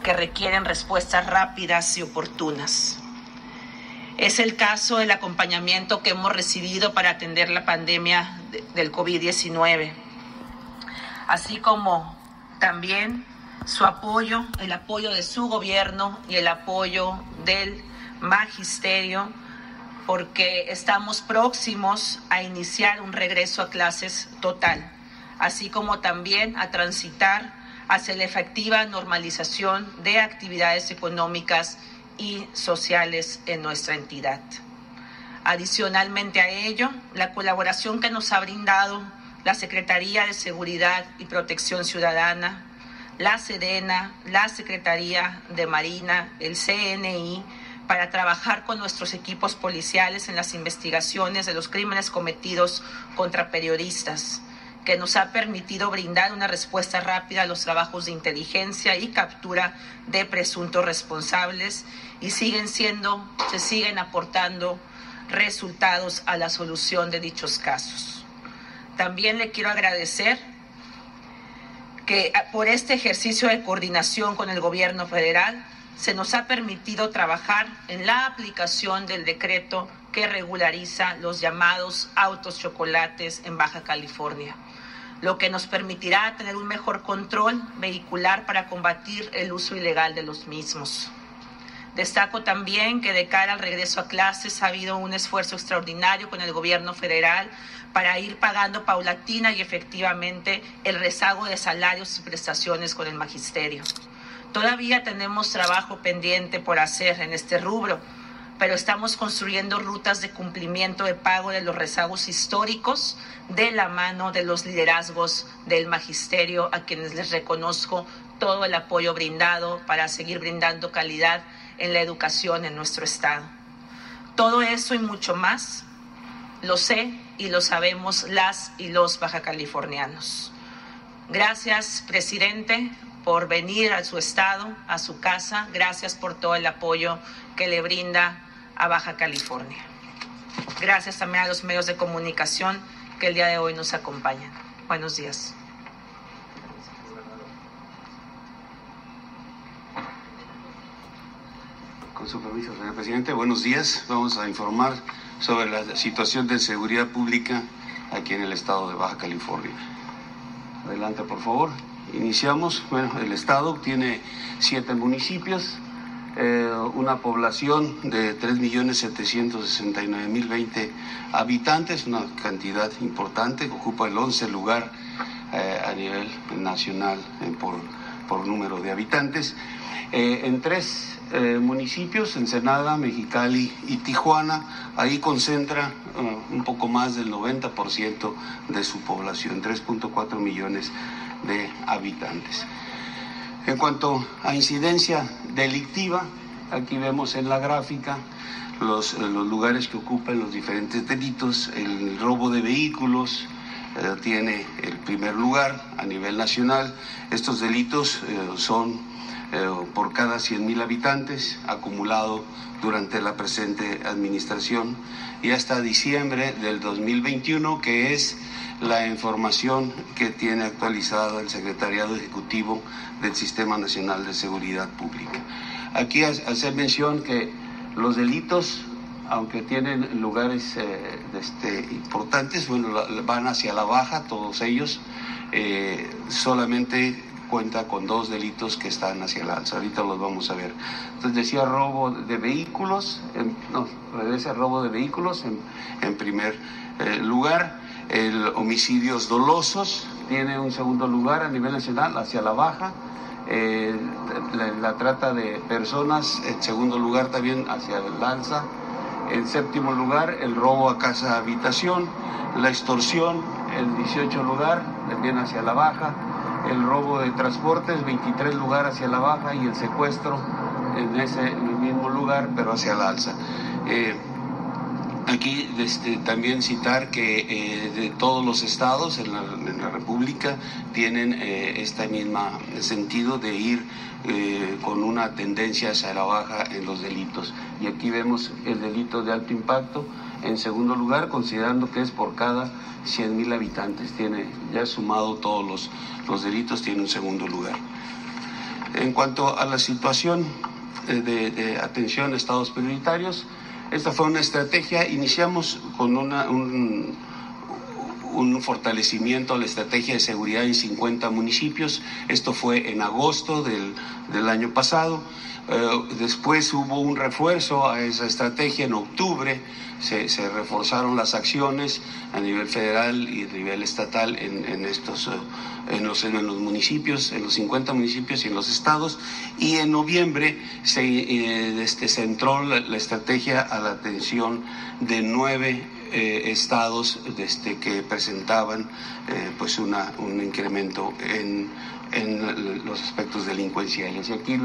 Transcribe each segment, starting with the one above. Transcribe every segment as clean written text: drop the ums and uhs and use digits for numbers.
que requieren respuestas rápidas y oportunas. Es el caso del acompañamiento que hemos recibido para atender la pandemia del COVID-19, así como también su apoyo, el apoyo de su gobierno y el apoyo del magisterio, porque estamos próximos a iniciar un regreso a clases total, así como también a transitar hacia la efectiva normalización de actividades económicas y sociales en nuestra entidad. Adicionalmente a ello, la colaboración que nos ha brindado la Secretaría de Seguridad y Protección Ciudadana, la Sedena, la Secretaría de Marina, el CNI, para trabajar con nuestros equipos policiales en las investigaciones de los crímenes cometidos contra periodistas, que nos ha permitido brindar una respuesta rápida a los trabajos de inteligencia y captura de presuntos responsables y se siguen aportando resultados a la solución de dichos casos. También le quiero agradecer que por este ejercicio de coordinación con el gobierno federal se nos ha permitido trabajar en la aplicación del decreto que regulariza los llamados autos chocolates en Baja California, lo que nos permitirá tener un mejor control vehicular para combatir el uso ilegal de los mismos. Destaco también que de cara al regreso a clases ha habido un esfuerzo extraordinario con el gobierno federal para ir pagando paulatina y efectivamente el rezago de salarios y prestaciones con el magisterio. Todavía tenemos trabajo pendiente por hacer en este rubro, pero estamos construyendo rutas de cumplimiento de pago de los rezagos históricos de la mano de los liderazgos del magisterio, a quienes les reconozco todo el apoyo brindado para seguir brindando calidad en la educación en nuestro estado. Todo eso y mucho más lo sé y lo sabemos las y los bajacalifornianos. Gracias, presidente, por venir a su estado, a su casa. Gracias por todo el apoyo que le brinda a Baja California. Gracias también a los medios de comunicación que el día de hoy nos acompañan. Buenos días. Con su permiso, señor presidente, buenos días. Vamos a informar sobre la situación de seguridad pública aquí en el estado de Baja California. Adelante, por favor. Iniciamos. Bueno, el estado tiene 7 municipios, una población de 3.769.020 habitantes, una cantidad importante que ocupa el 11 lugar a nivel nacional por número de habitantes. En 3 municipios, Ensenada, Mexicali y Tijuana, ahí concentra un poco más del 90% de su población, 3.4 millones de habitantes. En cuanto a incidencia delictiva, aquí vemos en la gráfica los lugares que ocupan los diferentes delitos. El robo de vehículos tiene el primer lugar a nivel nacional. Estos delitos son por cada 100,000 habitantes, acumulado durante la presente administración y hasta diciembre del 2021, que es la información que tiene actualizada el Secretariado Ejecutivo del Sistema Nacional de Seguridad Pública. Aquí hacer mención que los delitos, aunque tienen lugares importantes, bueno, van hacia la baja todos ellos, solamente cuenta con 2 delitos que están hacia el alza. Ahorita los vamos a ver. Entonces decía robo de vehículos, robo de vehículos en primer lugar. El homicidios dolosos tiene un segundo lugar a nivel nacional, hacia la baja. La trata de personas en segundo lugar también hacia el alza. En séptimo lugar, el robo a casa habitación. La extorsión en 18 lugar, también hacia la baja. El robo de transportes, 23 lugar hacia la baja, y el secuestro en el mismo lugar, pero hacia la alza. Aquí también citar que de todos los estados en la República tienen este mismo sentido de ir con una tendencia hacia la baja en los delitos. Y aquí vemos el delito de alto impacto en segundo lugar, considerando que es por cada 100,000 habitantes. Tiene ya sumado todos los delitos, tiene un segundo lugar. En cuanto a la situación de atención a estados prioritarios, esta fue una estrategia. Iniciamos con un fortalecimiento a la estrategia de seguridad en 50 municipios. Esto fue en agosto del año pasado. Después hubo un refuerzo a esa estrategia en octubre. Se reforzaron las acciones a nivel federal y a nivel estatal en los municipios, en los 50 municipios y en los estados. Y en noviembre se entró la estrategia a la atención de 9 estados que presentaban pues un incremento en los aspectos delincuenciales. Y aquí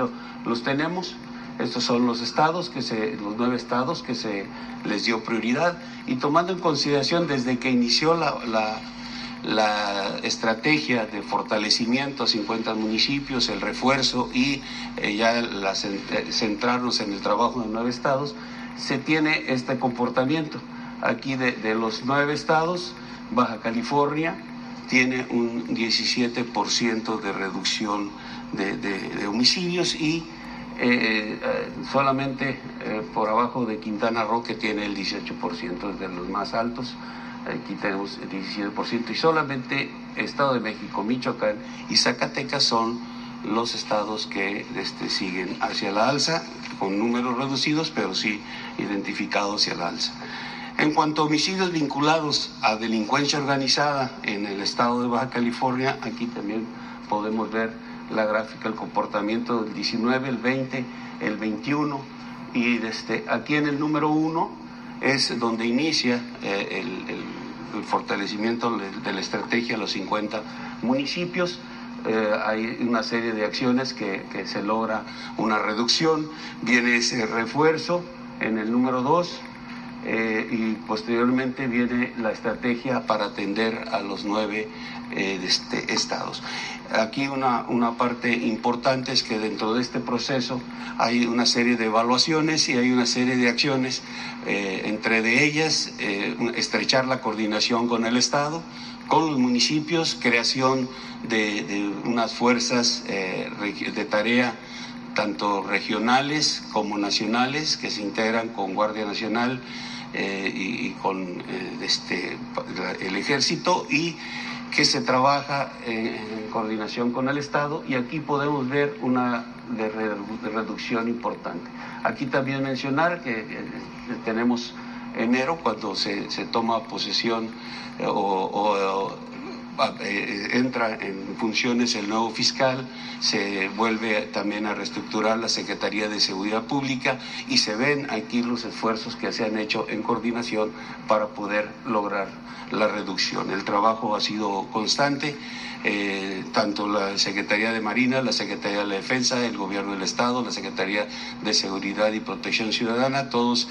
los tenemos. Estos son los estados los 9 estados que se les dio prioridad, y tomando en consideración desde que inició la estrategia de fortalecimiento a 50 municipios, el refuerzo y centrarnos en el trabajo de 9 estados, se tiene este comportamiento. Aquí de los 9 estados, Baja California tiene un 17% de reducción de homicidios, y solamente por abajo de Quintana Roo, que tiene el 18%, de los más altos. Aquí tenemos el 17%, y solamente Estado de México, Michoacán y Zacatecas son los estados que siguen hacia la alza, con números reducidos, pero sí identificados hacia la alza. En cuanto a homicidios vinculados a delincuencia organizada en el estado de Baja California, aquí también podemos ver la gráfica, el comportamiento del 19, el 20, el 21, y aquí en el número 1 es donde inicia el fortalecimiento de la estrategia a los 50 municipios. Hay una serie de acciones que se logra una reducción. Viene ese refuerzo en el número 2, y posteriormente viene la estrategia para atender a los 9 estados. Aquí una parte importante es que dentro de este proceso hay una serie de evaluaciones y hay una serie de acciones, entre de ellas estrechar la coordinación con el Estado, con los municipios, creación de unas fuerzas de tarea tanto regionales como nacionales, que se integran con Guardia Nacional y con el Ejército, y que se trabaja en coordinación con el Estado, y aquí podemos ver una de reducción importante. Aquí también mencionar que tenemos enero, cuando se toma posesión entra en funciones el nuevo fiscal, se vuelve también a reestructurar la Secretaría de Seguridad Pública, y se ven aquí los esfuerzos que se han hecho en coordinación para poder lograr la reducción. El trabajo ha sido constante, tanto la Secretaría de Marina, la Secretaría de la Defensa, el Gobierno del Estado, la Secretaría de Seguridad y Protección Ciudadana, todos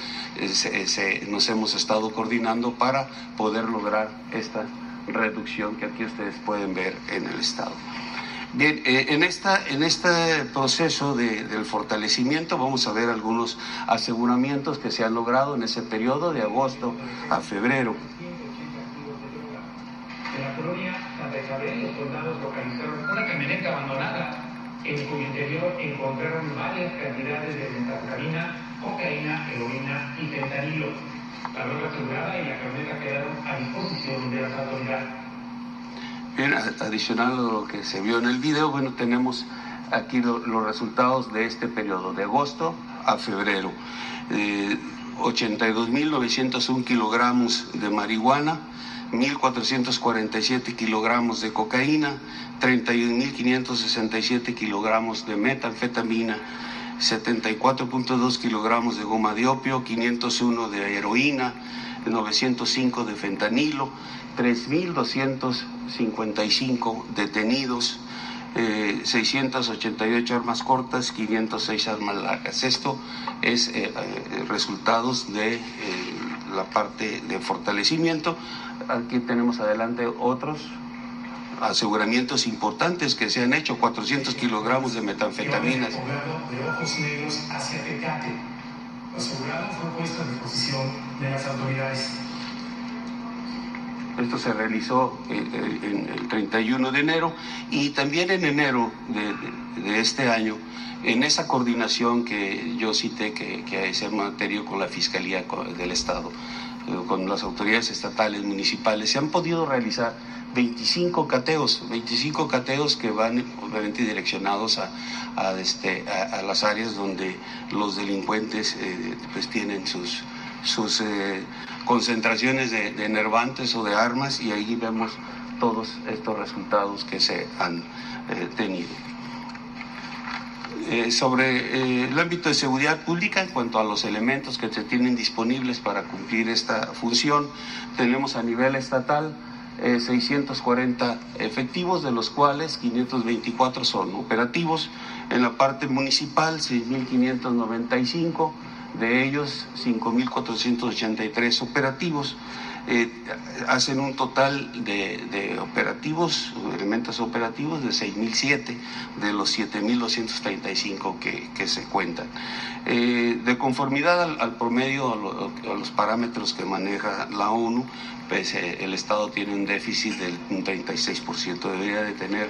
nos hemos estado coordinando para poder lograr esta reducción que aquí ustedes pueden ver en el Estado. Bien, en este proceso del fortalecimiento vamos a ver algunos aseguramientos que se han logrado en ese periodo de agosto a febrero. En la colonia Santa Isabel, los soldados localizaron una camioneta abandonada en cuyo interior encontraron varias cantidades de metanfetamina, cocaína, heroína y fentanilo. La droga asegurada y la camioneta quedaron a disposición de las autoridades. Bien, adicional a lo que se vio en el video, bueno, tenemos aquí los resultados de este periodo, de agosto a febrero. 82.901 kilogramos de marihuana, 1.447 kilogramos de cocaína, 31.567 kilogramos de metanfetamina, 74.2 kilogramos de goma de opio, 501 de heroína, 905 de fentanilo, 3.255 detenidos, 688 armas cortas, 506 armas largas. Esto es resultados de la parte de fortalecimiento. Aquí tenemos adelante otros aseguramientos importantes que se han hecho, 400 kilogramos de metanfetaminas. De Ojos Negros hacia Tecate. Lo asegurado fue puesto a disposición de las autoridades. Esto se realizó en el 31 de enero y también en enero de este año, en esa coordinación que yo cité que se materializó con la Fiscalía del Estado, con las autoridades estatales, municipales, se han podido realizar 25 cateos que van obviamente direccionados a las áreas donde los delincuentes pues tienen sus concentraciones de enervantes o de armas, y ahí vemos todos estos resultados que se han tenido. Sobre el ámbito de seguridad pública, en cuanto a los elementos que se tienen disponibles para cumplir esta función, tenemos a nivel estatal 640 efectivos, de los cuales 524 son operativos. En la parte municipal, 6.595, de ellos 5.483 operativos. Hacen un total de operativos, elementos operativos, de 6.007 de los 7.235 que se cuentan. De conformidad al promedio, a los parámetros que maneja la ONU, pues el Estado tiene un déficit del 36%, debería de tener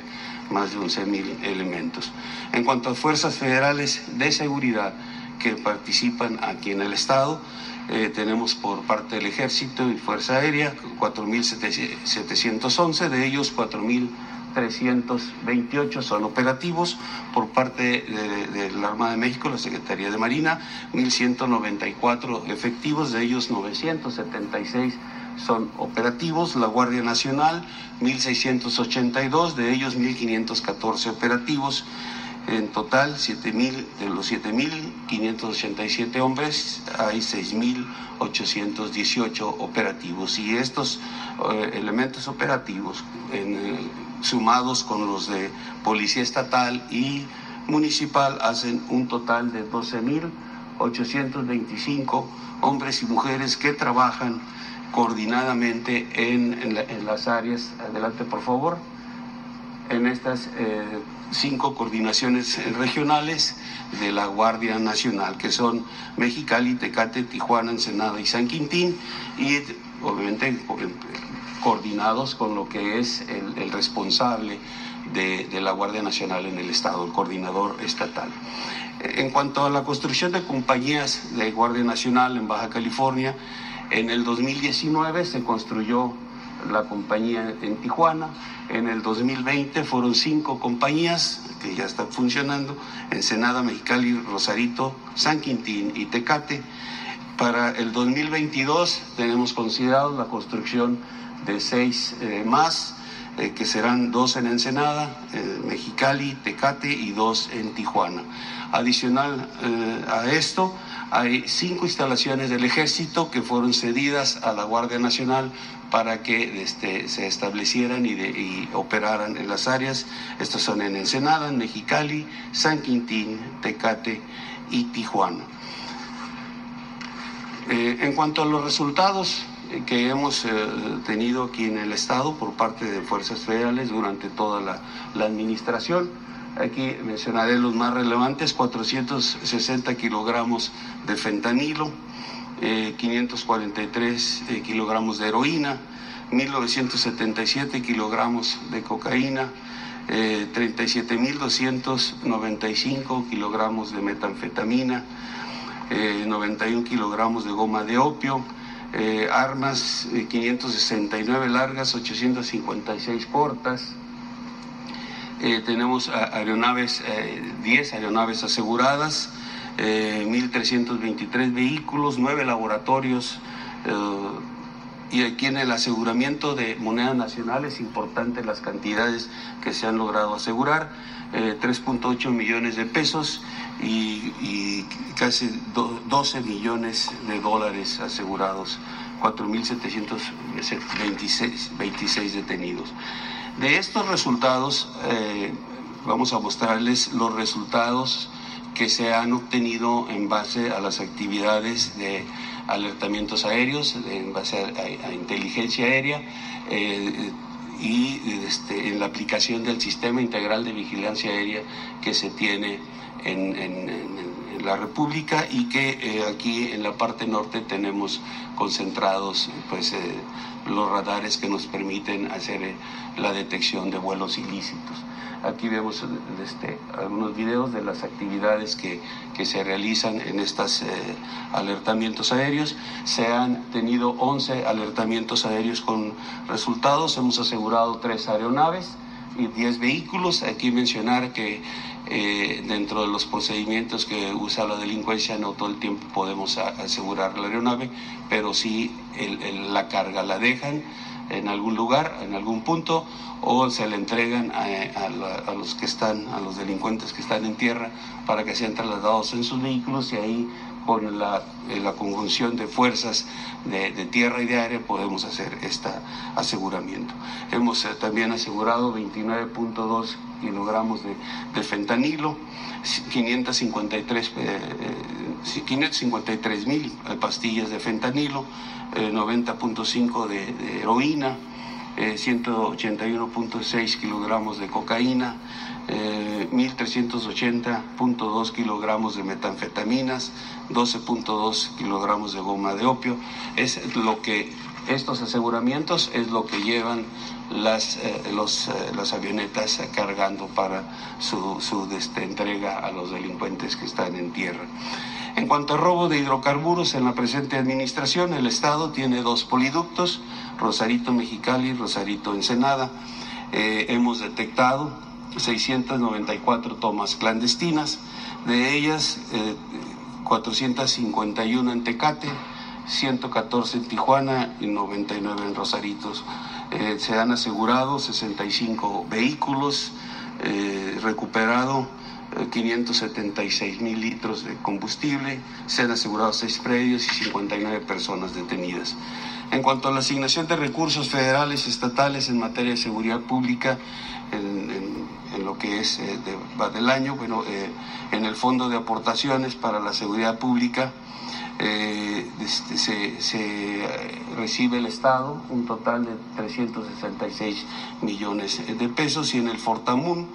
más de 11.000 elementos. En cuanto a fuerzas federales de seguridad que participan aquí en el Estado, tenemos por parte del Ejército y Fuerza Aérea 4.711, de ellos 4.328 son operativos. Por parte de la Armada de México, la Secretaría de Marina, 1.194 efectivos, de ellos 976 son operativos. La Guardia Nacional, 1.682, de ellos 1.514 operativos. En total, de los 7.587 hombres, hay 6.818 operativos. Y estos elementos operativos, sumados con los de Policía Estatal y Municipal, hacen un total de 12.825 hombres y mujeres que trabajan coordinadamente en las áreas. Adelante, por favor. En estas 5 coordinaciones regionales de la Guardia Nacional, que son Mexicali, Tecate, Tijuana, Ensenada y San Quintín, y obviamente coordinados con lo que es el responsable de la Guardia Nacional en el Estado, el coordinador estatal. En cuanto a la construcción de compañías de Guardia Nacional en Baja California, en el 2019 se construyó la compañía en Tijuana. En el 2020 fueron 5 compañías que ya están funcionando: Ensenada, Mexicali, Rosarito, San Quintín y Tecate. Para el 2022 tenemos considerado la construcción de 6 más, que serán 2 en Ensenada, Mexicali, Tecate y 2 en Tijuana. Adicional a esto, hay 5 instalaciones del Ejército que fueron cedidas a la Guardia Nacional para que se establecieran y operaran en las áreas. Estos son en Ensenada, en Mexicali, San Quintín, Tecate y Tijuana. En cuanto a los resultados que hemos tenido aquí en el Estado por parte de fuerzas federales durante toda la administración, aquí mencionaré los más relevantes: 460 kilogramos de fentanilo, 543 kilogramos de heroína, 1.977 kilogramos de cocaína, 37.295 kilogramos de metanfetamina, 91 kilogramos de goma de opio, armas 569 largas, 856 cortas. Tenemos aeronaves, 10 aeronaves aseguradas, 1.323 vehículos, 9 laboratorios, y aquí en el aseguramiento de moneda nacional es importante las cantidades que se han logrado asegurar: 3.8 millones de pesos y casi 12 millones de dólares asegurados, 4.726 detenidos. De estos resultados, vamos a mostrarles los resultados que se han obtenido en base a las actividades de alertamientos aéreos, en base a inteligencia aérea, y en la aplicación del Sistema Integral de Vigilancia Aérea que se tiene en en la República, y que aquí en la parte norte tenemos concentrados pues los radares que nos permiten hacer la detección de vuelos ilícitos. Aquí vemos algunos videos de las actividades que se realizan en estos alertamientos aéreos. Se han tenido 11 alertamientos aéreos con resultados. Hemos asegurado 3 aeronaves y 10 vehículos. Aquí mencionar que dentro de los procedimientos que usa la delincuencia, no todo el tiempo podemos asegurar la aeronave, pero sí la carga la dejan en algún lugar, en algún punto, o se le entregan a los delincuentes que están en tierra para que sean trasladados en sus vehículos, y ahí con la conjunción de fuerzas de tierra y de aire podemos hacer este aseguramiento. Hemos también asegurado 29.2 kilogramos de fentanilo, 553.000 pastillas de fentanilo, 90.5 de heroína, 181.6 kilogramos de cocaína, 1.380.2 kilogramos de metanfetaminas, 12.2 kilogramos de goma de opio. Estos aseguramientos es lo que llevan las avionetas cargando para su entrega a los delincuentes que están en tierra. En cuanto a robo de hidrocarburos, en la presente administración el Estado tiene 2 poliductos, Rosarito Mexicali y Rosarito Ensenada. Hemos detectado 694 tomas clandestinas, de ellas 451 en Tecate, 114 en Tijuana y 99 en Rosaritos. Se han asegurado 65 vehículos, recuperado 576,000 litros de combustible, se han asegurado 6 predios y 59 personas detenidas. En cuanto a la asignación de recursos federales y estatales en materia de seguridad pública, en lo que es del año, en el Fondo de Aportaciones para la Seguridad Pública, se recibe el Estado un total de 366 millones de pesos, y en el Fortamun,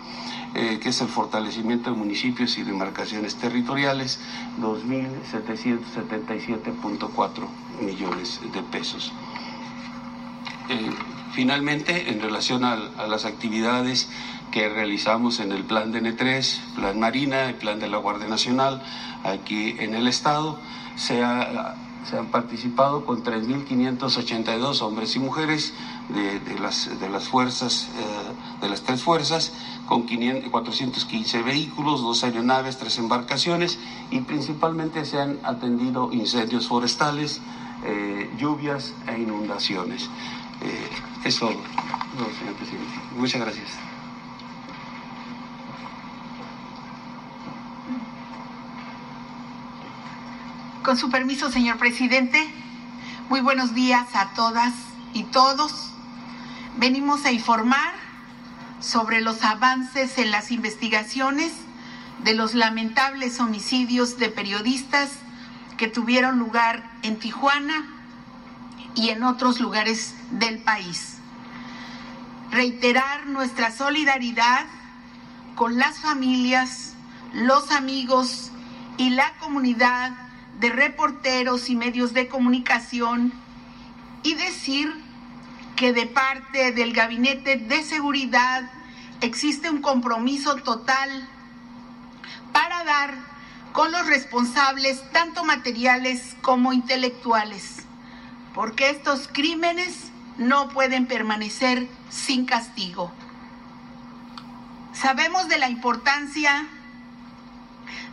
que es el fortalecimiento de municipios y demarcaciones territoriales, 2.777.4 millones de pesos. Finalmente, en relación a las actividades que realizamos en el Plan DN3, Plan Marina, el Plan de la Guardia Nacional, aquí en el Estado, se han participado con 3.582 hombres y mujeres de las fuerzas, de las 3 fuerzas, con 415 vehículos, 2 aeronaves, 3 embarcaciones, y principalmente se han atendido incendios forestales, lluvias e inundaciones. Eso, señor presidente. Muchas gracias. Con su permiso, señor presidente, muy buenos días a todas y todos. Venimos a informar sobre los avances en las investigaciones de los lamentables homicidios de periodistas que tuvieron lugar en Tijuana y en otros lugares del país. Reiterar nuestra solidaridad con las familias, los amigos y la comunidad de reporteros y medios de comunicación, y decir que de parte del Gabinete de Seguridad existe un compromiso total para dar con los responsables, tanto materiales como intelectuales, porque estos crímenes no pueden permanecer sin castigo. Sabemos de la importancia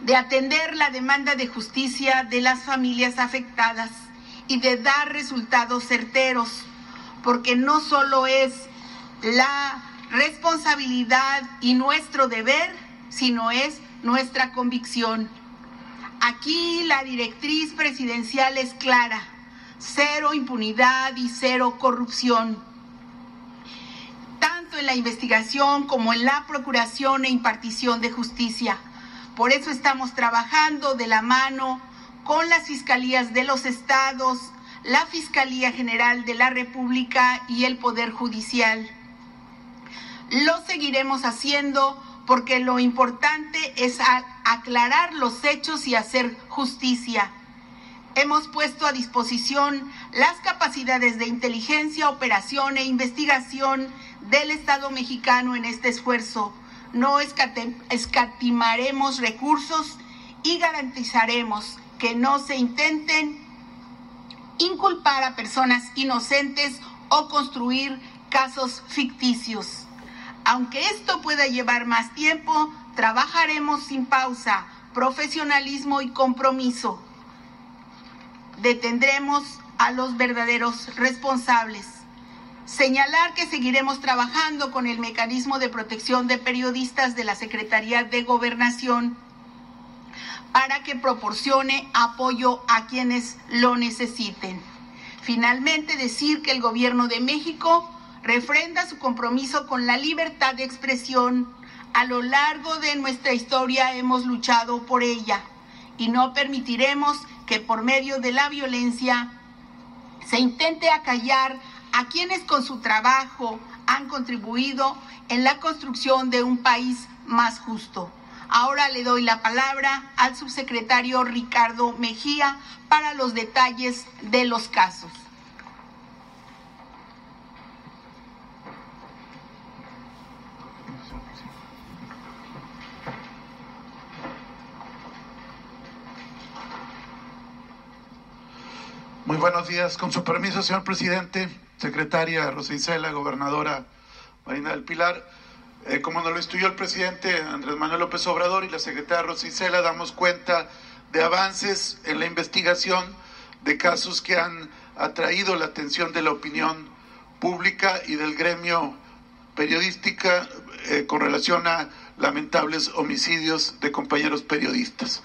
de atender la demanda de justicia de las familias afectadas y de dar resultados certeros, porque no solo es la responsabilidad y nuestro deber, sino es nuestra convicción. Aquí la directriz presidencial es clara: 0 impunidad y 0 corrupción, tanto en la investigación como en la procuración e impartición de justicia. Por eso estamos trabajando de la mano con las fiscalías de los estados, la Fiscalía General de la República y el Poder Judicial. Lo seguiremos haciendo porque lo importante es aclarar los hechos y hacer justicia. Hemos puesto a disposición las capacidades de inteligencia, operación e investigación del Estado mexicano en este esfuerzo. No escatimaremos recursos y garantizaremos que no se intenten inculpar a personas inocentes o construir casos ficticios. Aunque esto pueda llevar más tiempo, trabajaremos sin pausa, profesionalismo y compromiso. Detendremos a los verdaderos responsables. Señalar que seguiremos trabajando con el mecanismo de protección de periodistas de la Secretaría de Gobernación para que proporcione apoyo a quienes lo necesiten. Finalmente, decir que el Gobierno de México refrenda su compromiso con la libertad de expresión. A lo largo de nuestra historia hemos luchado por ella y no permitiremos que por medio de la violencia se intente acallar a quienes con su trabajo han contribuido en la construcción de un país más justo. Ahora le doy la palabra al subsecretario Ricardo Mejía para los detalles de los casos. Muy buenos días. Con su permiso, señor presidente, secretaria Rosa Isela, gobernadora Marina del Pilar. Como nos lo instruyó el presidente Andrés Manuel López Obrador y la secretaria Rosa Isela, damos cuenta de avances en la investigación de casos que han atraído la atención de la opinión pública y del gremio periodística con relación a lamentables homicidios de compañeros periodistas.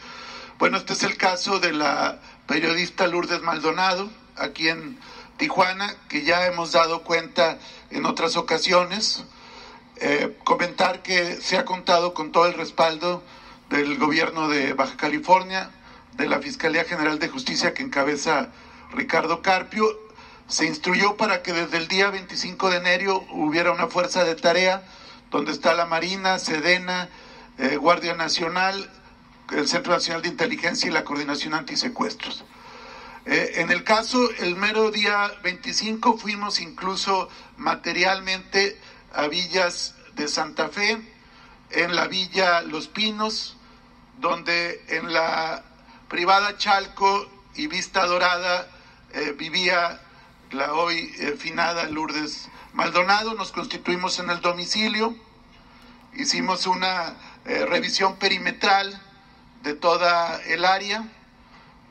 Bueno, este es el caso de la periodista Lourdes Maldonado, aquí en Tijuana, que ya hemos dado cuenta en otras ocasiones. Comentar que se ha contado con todo el respaldo del gobierno de Baja California, de la Fiscalía General de Justicia que encabeza Ricardo Carpio. Se instruyó para que desde el día 25 de enero hubiera una fuerza de tarea donde está la Marina, Sedena, Guardia Nacional, el Centro Nacional de Inteligencia y la Coordinación Antisecuestros. En el caso, el mero día 25 fuimos incluso materialmente a Villas de Santa Fe, en la Villa Los Pinos, donde en la privada Chalco y Vista Dorada vivía la hoy finada Lourdes Maldonado. Nos constituimos en el domicilio, hicimos una revisión perimetral de toda el área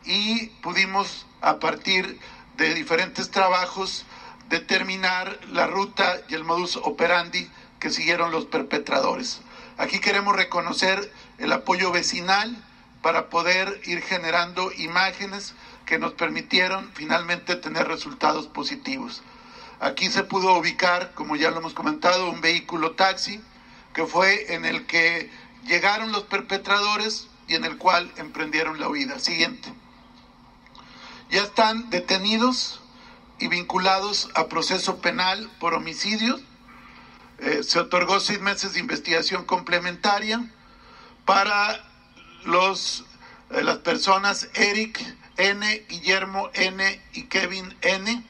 y pudimos, a partir de diferentes trabajos, determinar la ruta y el modus operandi que siguieron los perpetradores. Aquí queremos reconocer el apoyo vecinal para poder ir generando imágenes que nos permitieron finalmente tener resultados positivos. Aquí se pudo ubicar, como ya lo hemos comentado, un vehículo taxi que fue en el que llegaron los perpetradores y en el cual emprendieron la huida. Siguiente. Ya están detenidos y vinculados a proceso penal por homicidios. Se otorgó 6 meses de investigación complementaria para las personas Eric N., Guillermo N. y Kevin N.,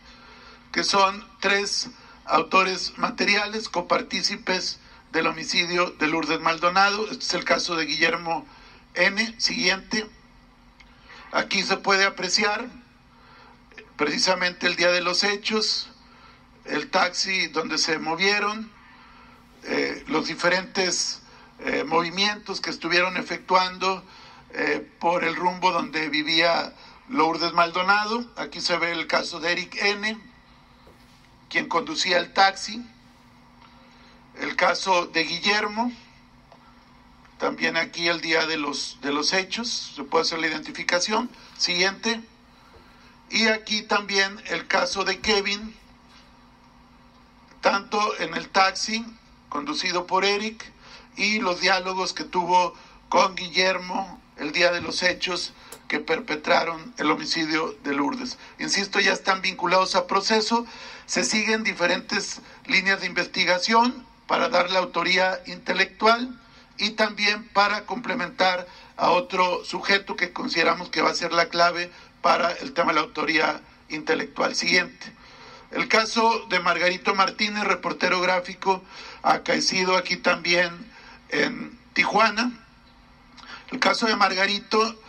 que son 3 autores materiales, copartícipes del homicidio de Lourdes Maldonado. Este es el caso de Guillermo N. Siguiente. Aquí se puede apreciar precisamente el día de los hechos, el taxi donde se movieron, los diferentes movimientos que estuvieron efectuando por el rumbo donde vivía Lourdes Maldonado. Aquí se ve el caso de Eric N., quien conducía el taxi. El caso de Guillermo, también aquí el día de los hechos, se puede hacer la identificación. Siguiente. Y aquí también el caso de Kevin, tanto en el taxi conducido por Eric y los diálogos que tuvo con Guillermo el día de los hechos que perpetraron el homicidio de Lourdes. Insisto, ya están vinculados a proceso, se siguen diferentes líneas de investigación para dar la autoría intelectual y también para complementar a otro sujeto que consideramos que va a ser la clave para el tema de la autoría intelectual. Siguiente. El caso de Margarito Martínez, reportero gráfico, acaecido aquí también en Tijuana. El caso de Margarito,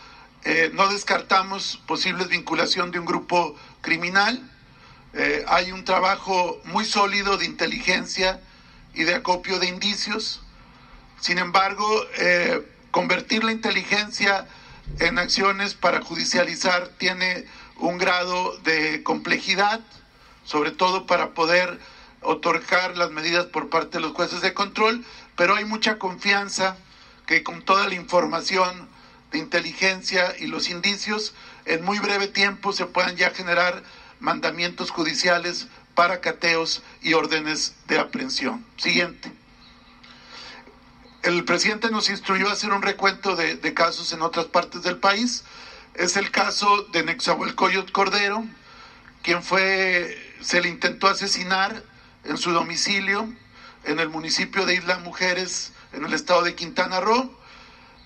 no descartamos posibles vinculación de un grupo criminal. Hay un trabajo muy sólido de inteligencia y de acopio de indicios. Sin embargo, convertir la inteligencia en acciones para judicializar tiene un grado de complejidad, sobre todo para poder otorgar las medidas por parte de los jueces de control, pero hay mucha confianza que con toda la información de inteligencia y los indicios, en muy breve tiempo se puedan ya generar mandamientos judiciales para cateos y órdenes de aprehensión. Siguiente. El presidente nos instruyó a hacer un recuento de casos en otras partes del país. Es el caso de Nezahualcóyotl Cordero, quien se le intentó asesinar en su domicilio en el municipio de Isla Mujeres, en el estado de Quintana Roo.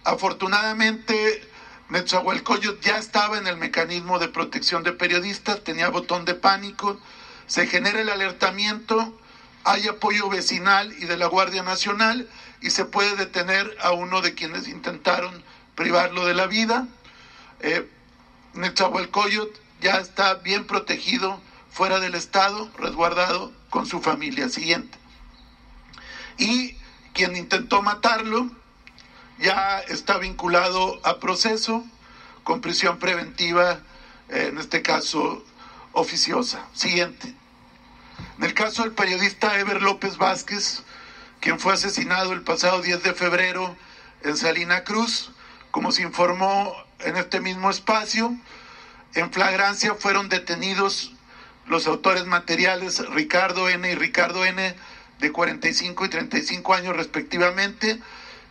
Afortunadamente, Nezahualcóyotl ya estaba en el mecanismo de protección de periodistas, tenía botón de pánico, se genera el alertamiento, hay apoyo vecinal y de la Guardia Nacional y se puede detener a uno de quienes intentaron privarlo de la vida. Nezahualcóyotl ya está bien protegido fuera del estado, resguardado con su familia. Siguiente. Y quien intentó matarlo ya está vinculado a proceso con prisión preventiva, en este caso oficiosa. Siguiente. En el caso del periodista Eber López Vázquez, quien fue asesinado el pasado 10 de febrero en Salina Cruz, como se informó en este mismo espacio, en flagrancia fueron detenidos los autores materiales Ricardo N. y Ricardo N., de 45 y 35 años respectivamente,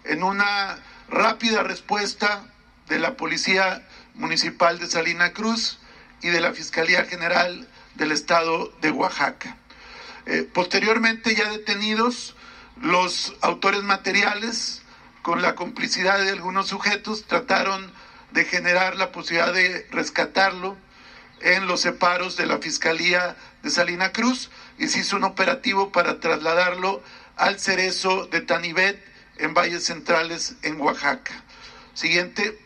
en una rápida respuesta de la Policía Municipal de Salina Cruz y de la Fiscalía General del Estado de Oaxaca. Posteriormente, ya detenidos, los autores materiales, con la complicidad de algunos sujetos, trataron de generar la posibilidad de rescatarlo en los separos de la Fiscalía de Salina Cruz y se hizo un operativo para trasladarlo al Cerezo de Tanibet en Valles Centrales, en Oaxaca. Siguiente.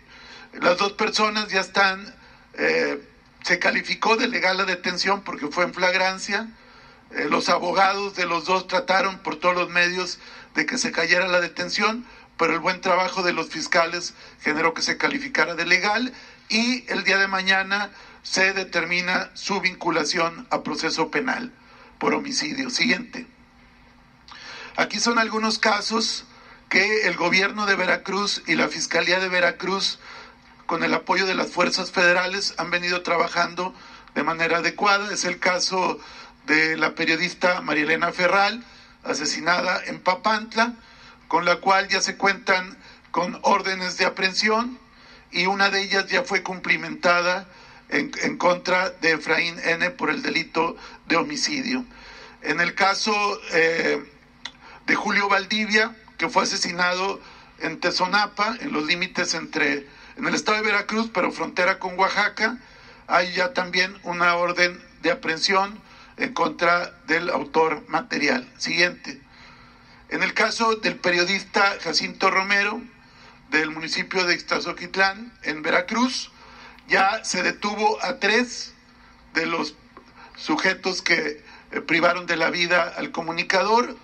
Las dos personas ya están, se calificó de legal la detención porque fue en flagrancia. Los abogados de los dos trataron por todos los medios de que se cayera la detención, pero el buen trabajo de los fiscales generó que se calificara de legal y el día de mañana se determina su vinculación a proceso penal por homicidio. Siguiente. Aquí son algunos casos que el gobierno de Veracruz y la Fiscalía de Veracruz, con el apoyo de las fuerzas federales, han venido trabajando de manera adecuada. Es el caso de la periodista María Elena Ferral, asesinada en Papantla, con la cual ya se cuentan con órdenes de aprehensión y una de ellas ya fue cumplimentada en contra de Efraín N. por el delito de homicidio. En el caso de Julio Valdivia, que fue asesinado en Tezonapa, en los límites en el estado de Veracruz, pero frontera con Oaxaca, hay ya también una orden de aprehensión en contra del autor material. Siguiente. En el caso del periodista Jacinto Romero, del municipio de Ixtazoquitlán, en Veracruz, ya se detuvo a 3 de los sujetos que privaron de la vida al comunicador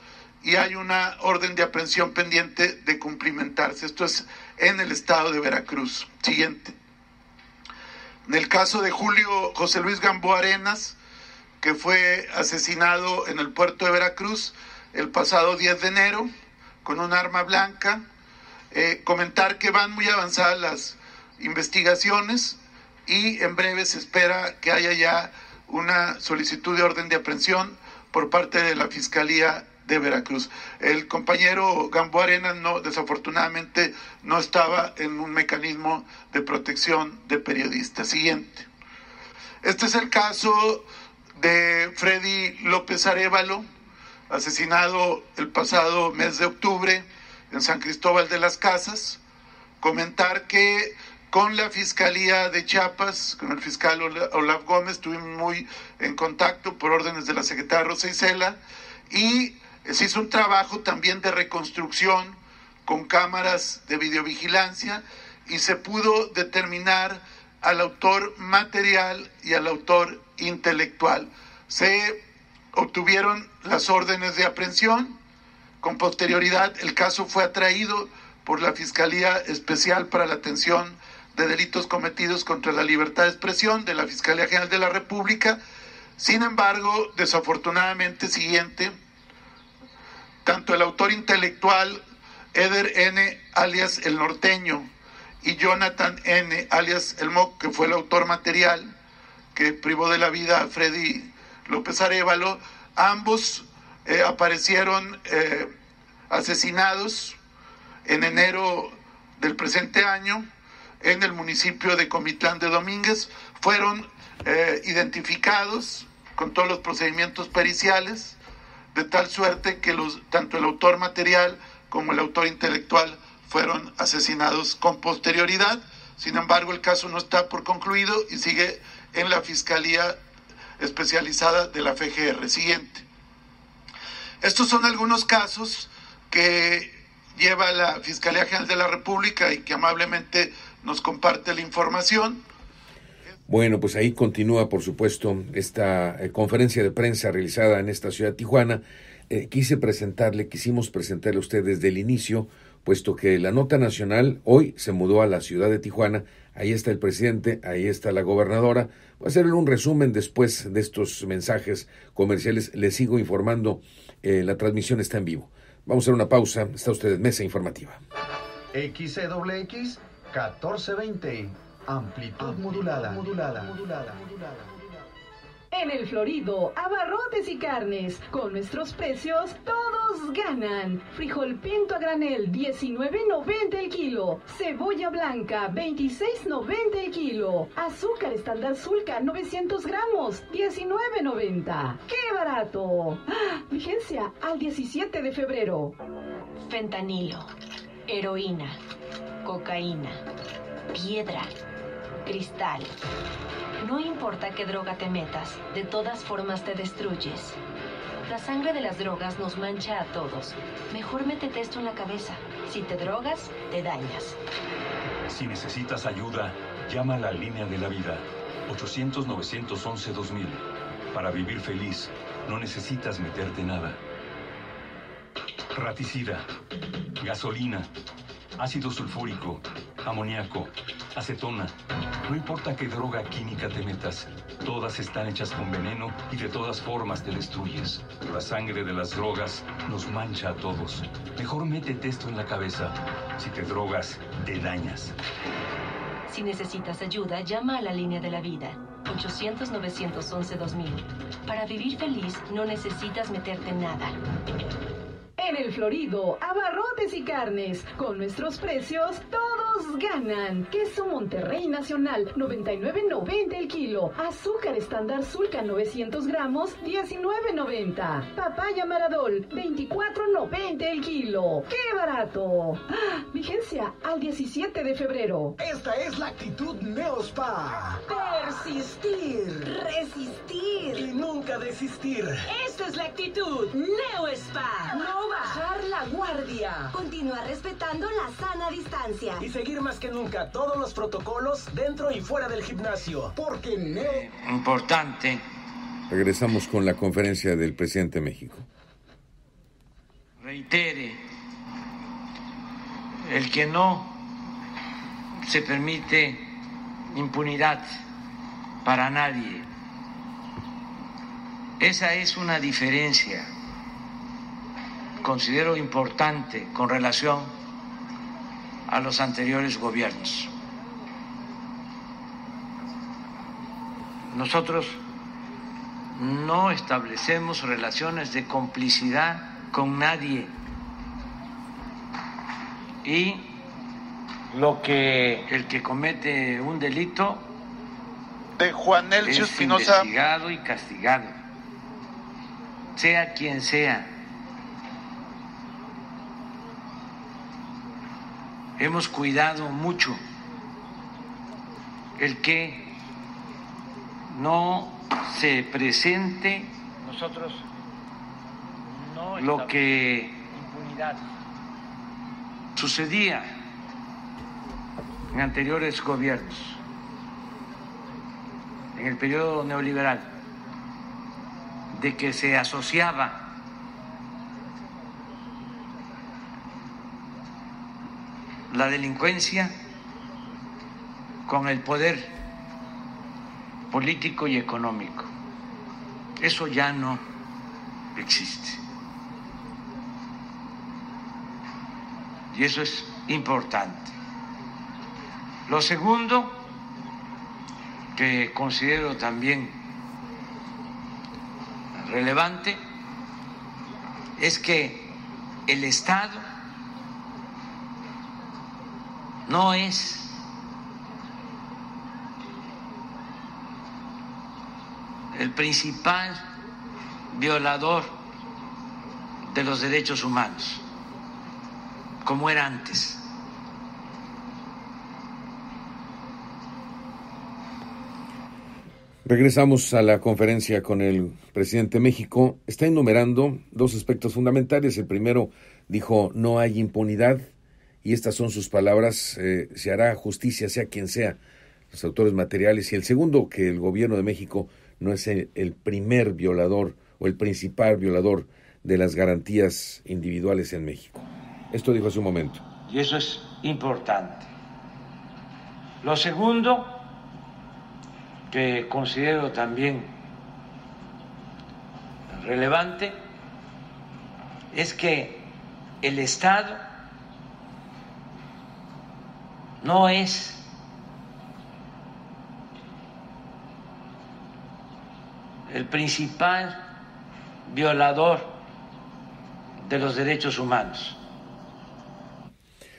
y hay una orden de aprehensión pendiente de cumplimentarse. Esto es en el estado de Veracruz. Siguiente. En el caso de Julio José Luis Gamboa Arenas, que fue asesinado en el puerto de Veracruz el pasado 10 de enero con un arma blanca, comentar que van muy avanzadas las investigaciones y en breve se espera que haya ya una solicitud de orden de aprehensión por parte de la Fiscalía de Veracruz. El compañero Gamboa Arenas desafortunadamente no estaba en un mecanismo de protección de periodistas. Siguiente. Este es el caso de Freddy López Arévalo, asesinado el pasado mes de octubre en San Cristóbal de las Casas. Comentar que con la Fiscalía de Chiapas, con el fiscal Olaf Gómez, estuvimos muy en contacto por órdenes de la secretaria Rosa Isela, y se hizo un trabajo también de reconstrucción con cámaras de videovigilancia y se pudo determinar al autor material y al autor intelectual. Se obtuvieron las órdenes de aprehensión. Con posterioridad, el caso fue atraído por la Fiscalía Especial para la Atención de Delitos Cometidos contra la Libertad de Expresión de la Fiscalía General de la República. Sin embargo, desafortunadamente, tanto el autor intelectual, Eder N., alias El Norteño, y Jonathan N., alias El Moc, que fue el autor material, que privó de la vida a Freddy López Arévalo, ambos aparecieron asesinados en enero del presente año en el municipio de Comitlán de Domínguez. Fueron identificados con todos los procedimientos periciales, de tal suerte que tanto el autor material como el autor intelectual fueron asesinados con posterioridad. Sin embargo, el caso no está por concluido y sigue en la Fiscalía Especializada de la FGR. Siguiente. Estos son algunos casos que lleva la Fiscalía General de la República y que amablemente nos comparte la información. Bueno, pues ahí continúa, por supuesto, esta conferencia de prensa realizada en esta ciudad de Tijuana. Quisimos presentarle a usted desde el inicio, puesto que la nota nacional hoy se mudó a la ciudad de Tijuana. Ahí está el presidente, ahí está la gobernadora. Voy a hacerle un resumen después de estos mensajes comerciales. Les sigo informando, la transmisión está en vivo. Vamos a hacer una pausa. Está usted en Mesa Informativa. XCWX 1420, amplitud modulada. En El Florido, abarrotes y carnes. Con nuestros precios, todos ganan. Frijol pinto a granel, $19.90 el kilo. Cebolla blanca, $26.90 el kilo. Azúcar estándar Sulca, 900 gramos, $19.90. ¡Qué barato! ¡Ah! Vigencia al 17 de febrero. Fentanilo, heroína, cocaína, piedra, cristal. No importa qué droga te metas, de todas formas te destruyes. La sangre de las drogas nos mancha a todos. Mejor métete esto en la cabeza. Si te drogas, te dañas. Si necesitas ayuda, llama a la línea de la vida. 800-911-2000. Para vivir feliz, no necesitas meterte nada. Raticida, gasolina, ácido sulfúrico, amoníaco, acetona. No importa qué droga química te metas, todas están hechas con veneno y de todas formas te destruyes. La sangre de las drogas nos mancha a todos. Mejor métete esto en la cabeza. Si te drogas, te dañas. Si necesitas ayuda, llama a la línea de la vida. 800-911-2000. Para vivir feliz, no necesitas meterte en nada. En El Florido, abarrotes y carnes. Con nuestros precios, todos ganan. Queso Monterrey Nacional, $99.90 el kilo. Azúcar estándar Sulca, 900 gramos, $19.90. Papaya Maradol, $24.90 el kilo. ¡Qué barato! ¡Ah! Vigencia al 17 de febrero. Esta es la actitud Neospa. Persistir. Resistir. Y nunca desistir. Esta es la actitud Neospa. No bajar la guardia. Continuar respetando la sana distancia. Y seguir más que nunca todos los protocolos dentro y fuera del gimnasio. Porque Importante. Regresamos con la conferencia del presidente de México. Reitere, el que no se permite impunidad para nadie. Esa es una diferencia, considero importante, con relación a los anteriores gobiernos. Nosotros no establecemos relaciones de complicidad con nadie. Y el que comete un delito de Juan Nelcio es Espinosa, investigado y castigado, sea quien sea. hemos cuidado mucho el que no se presente nosotros no lo que impunidad sucedía en anteriores gobiernos, en el periodo neoliberal, de que se asociaba la delincuencia con el poder político y económico. Eso ya no existe. Y eso es importante. Lo segundo, que considero también relevante, es que el Estado no es el principal violador de los derechos humanos, como era antes. Regresamos a la conferencia con el presidente de México. Está enumerando dos aspectos fundamentales. El primero dijo, no hay impunidad, y estas son sus palabras, se hará justicia sea quien sea, los autores materiales. Y el segundo, que el gobierno de México no es el primer violador o el principal violador de las garantías individuales en México. Esto dijo hace un momento. Y eso es importante. Lo segundo, que considero también relevante, es que el Estado no es el principal violador de los derechos humanos.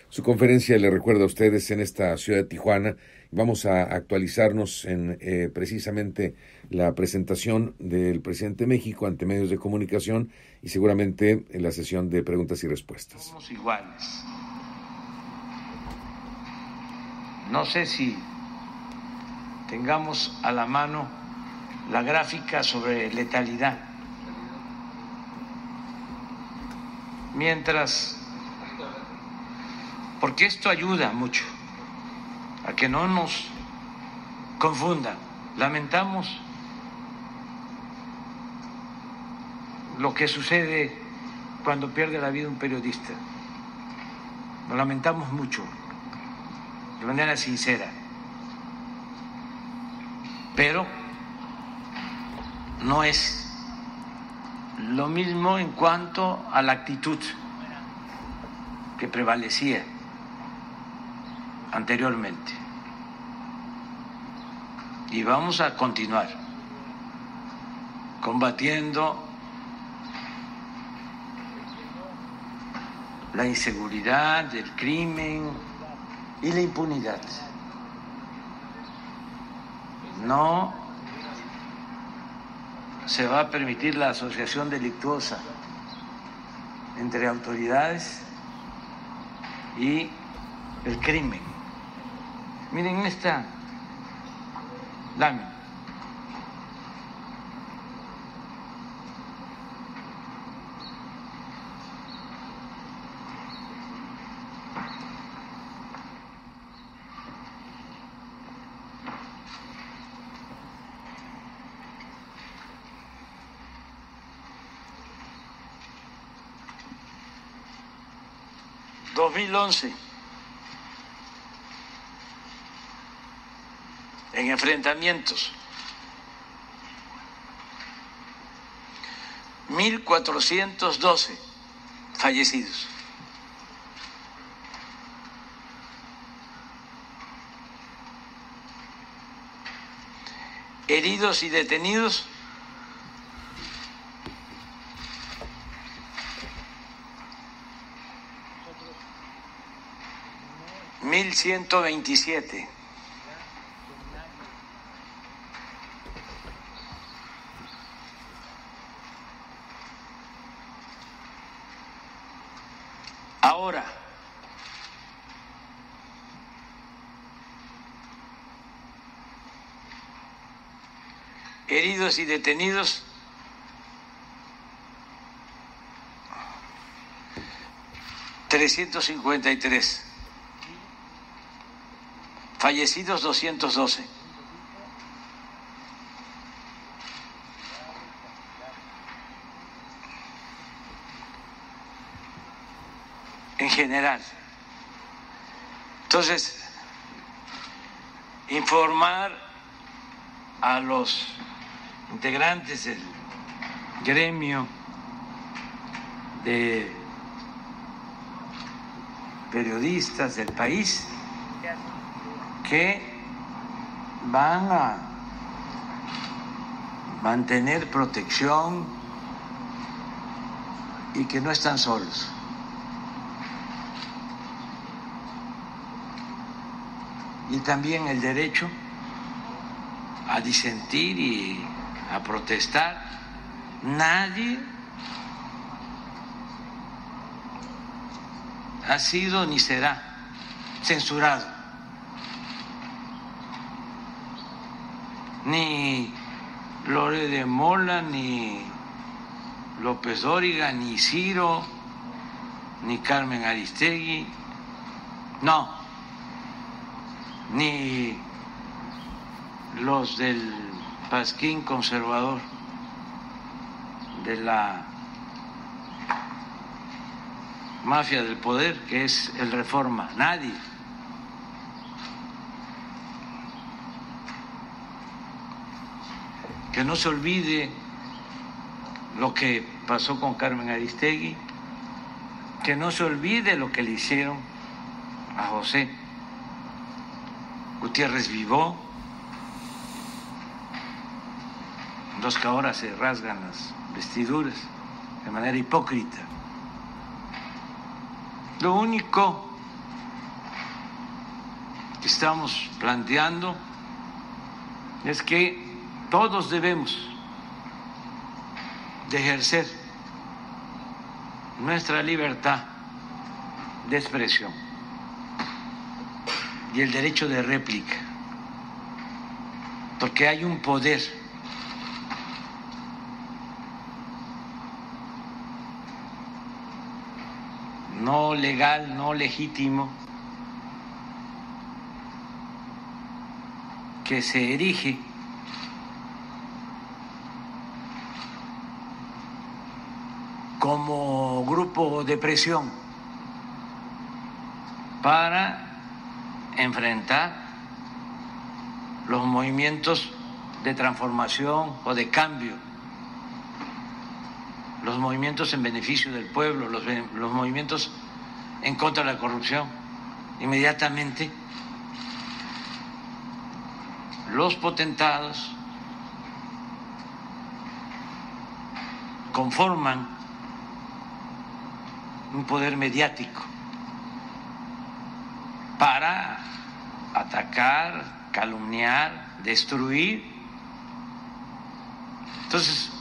Su conferencia, le recuerdo a ustedes, en esta ciudad de Tijuana. Vamos a actualizarnos en precisamente la presentación del presidente de México ante medios de comunicación y seguramente en la sesión de preguntas y respuestas. Somos iguales. No sé si tengamos a la mano la gráfica sobre letalidad. Porque esto ayuda mucho a que no nos confundan. Lamentamos lo que sucede cuando pierde la vida un periodista. Lo lamentamos mucho, de manera sincera. Pero no es lo mismo en cuanto a la actitud que prevalecía anteriormente. Y vamos a continuar combatiendo la inseguridad, el crimen y la impunidad. No se va a permitir la asociación delictuosa entre autoridades y el crimen. Miren esta lámina. ...2011... en enfrentamientos, 1.412 fallecidos. Heridos y detenidos, 1.127. Ahora, heridos y detenidos 353, fallecidos 212. En general. Entonces, informar a los integrantes del gremio de periodistas del país que van a mantener protección y que no están solos. Y también el derecho a disentir y a protestar. Nadie ha sido ni será censurado. Ni Lore de Mola, ni López Dóriga, ni Ciro, ni Carmen Aristegui. No. Ni los del pasquín conservador de la mafia del poder, que es el Reforma. Nadie. Que no se olvide lo que pasó con Carmen Aristegui, que no se olvide lo que le hicieron a José Gutiérrez Vivó, los que ahora se rasgan las vestiduras de manera hipócrita. Lo único que estamos planteando es que todos debemos de ejercer nuestra libertad de expresión y el derecho de réplica, porque hay un poder no legal, no legítimo, que se erige como grupo de presión para enfrentar los movimientos de transformación o de cambio, los movimientos en beneficio del pueblo, los movimientos en contra de la corrupción. Inmediatamente los potentados conforman un poder mediático para atacar, calumniar, destruir. Entonces,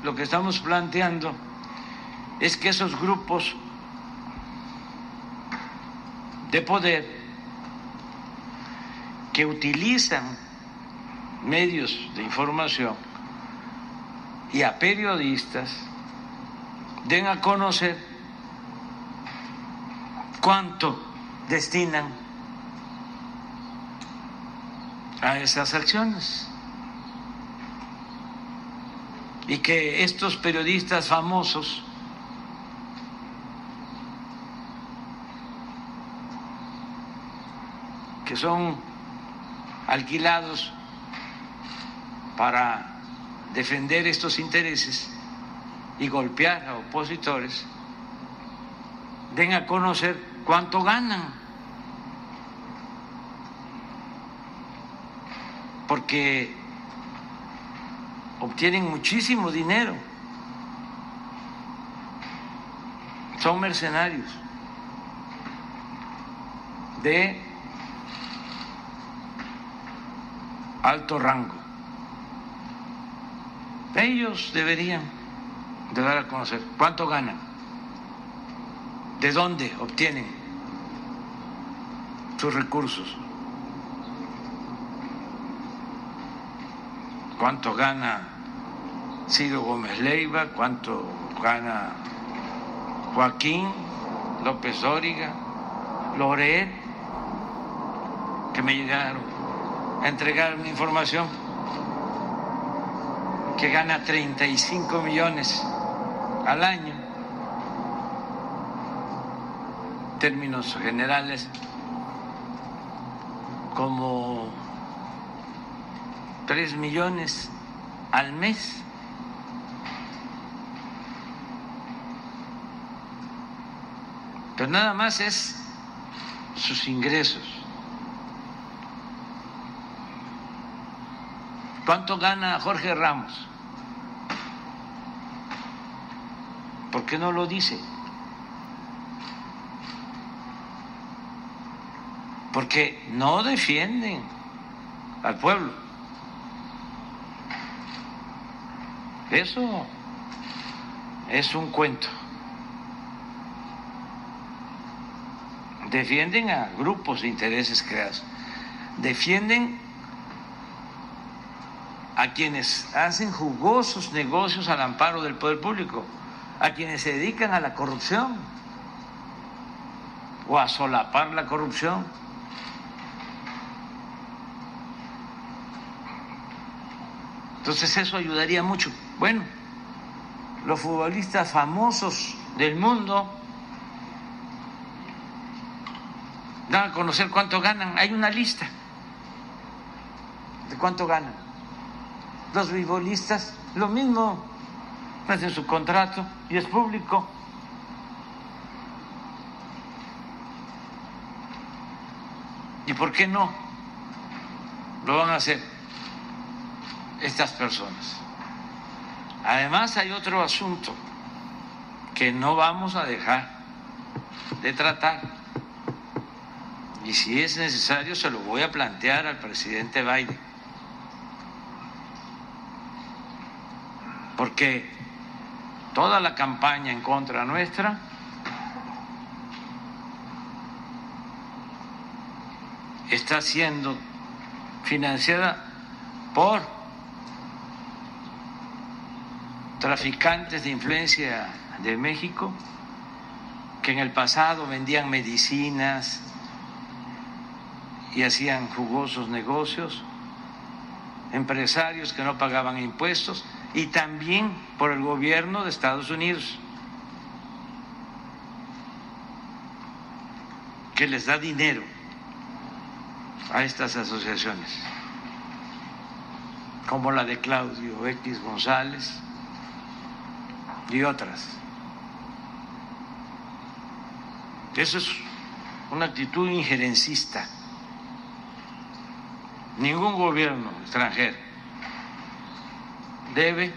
lo que estamos planteando es que esos grupos de poder que utilizan medios de información y a periodistas den a conocer cuánto destinan a esas acciones, y que estos periodistas famosos que son alquilados para defender estos intereses y golpear a opositores, den a conocer cuánto ganan, porque obtienen muchísimo dinero, son mercenarios de alto rango. Ellos deberían de dar a conocer cuánto ganan, de dónde obtienen sus recursos. cuánto gana Ciro Gómez Leiva, cuánto gana Joaquín López Dóriga, Loret, que me llegaron a entregar una información que gana 35 millones al año. En términos generales, como 3 millones al mes. Pero nada más es sus ingresos. ¿Cuánto gana Jorge Ramos? ¿Por qué no lo dice? Porque no defienden al pueblo. Eso es un cuento. Defienden a grupos de intereses creados. Defienden a quienes hacen jugosos negocios al amparo del poder público, a quienes se dedican a la corrupción o a solapar la corrupción. Entonces eso ayudaría mucho. Bueno, los futbolistas famosos del mundo dan a conocer cuánto ganan. Hay una lista de cuánto ganan. Los futbolistas, lo mismo, hacen su contrato y es público. ¿Y por qué no lo van a hacer estas personas? Además hay otro asunto que no vamos a dejar de tratar, y si es necesario se lo voy a plantear al presidente Biden, porque toda la campaña en contra nuestra está siendo financiada por traficantes de influencia de México que en el pasado vendían medicinas y hacían jugosos negocios, empresarios que no pagaban impuestos, y también por el gobierno de Estados Unidos, que les da dinero a estas asociaciones, como la de Claudio X González y otras. Eso es una actitud injerencista. Ningún gobierno extranjero debe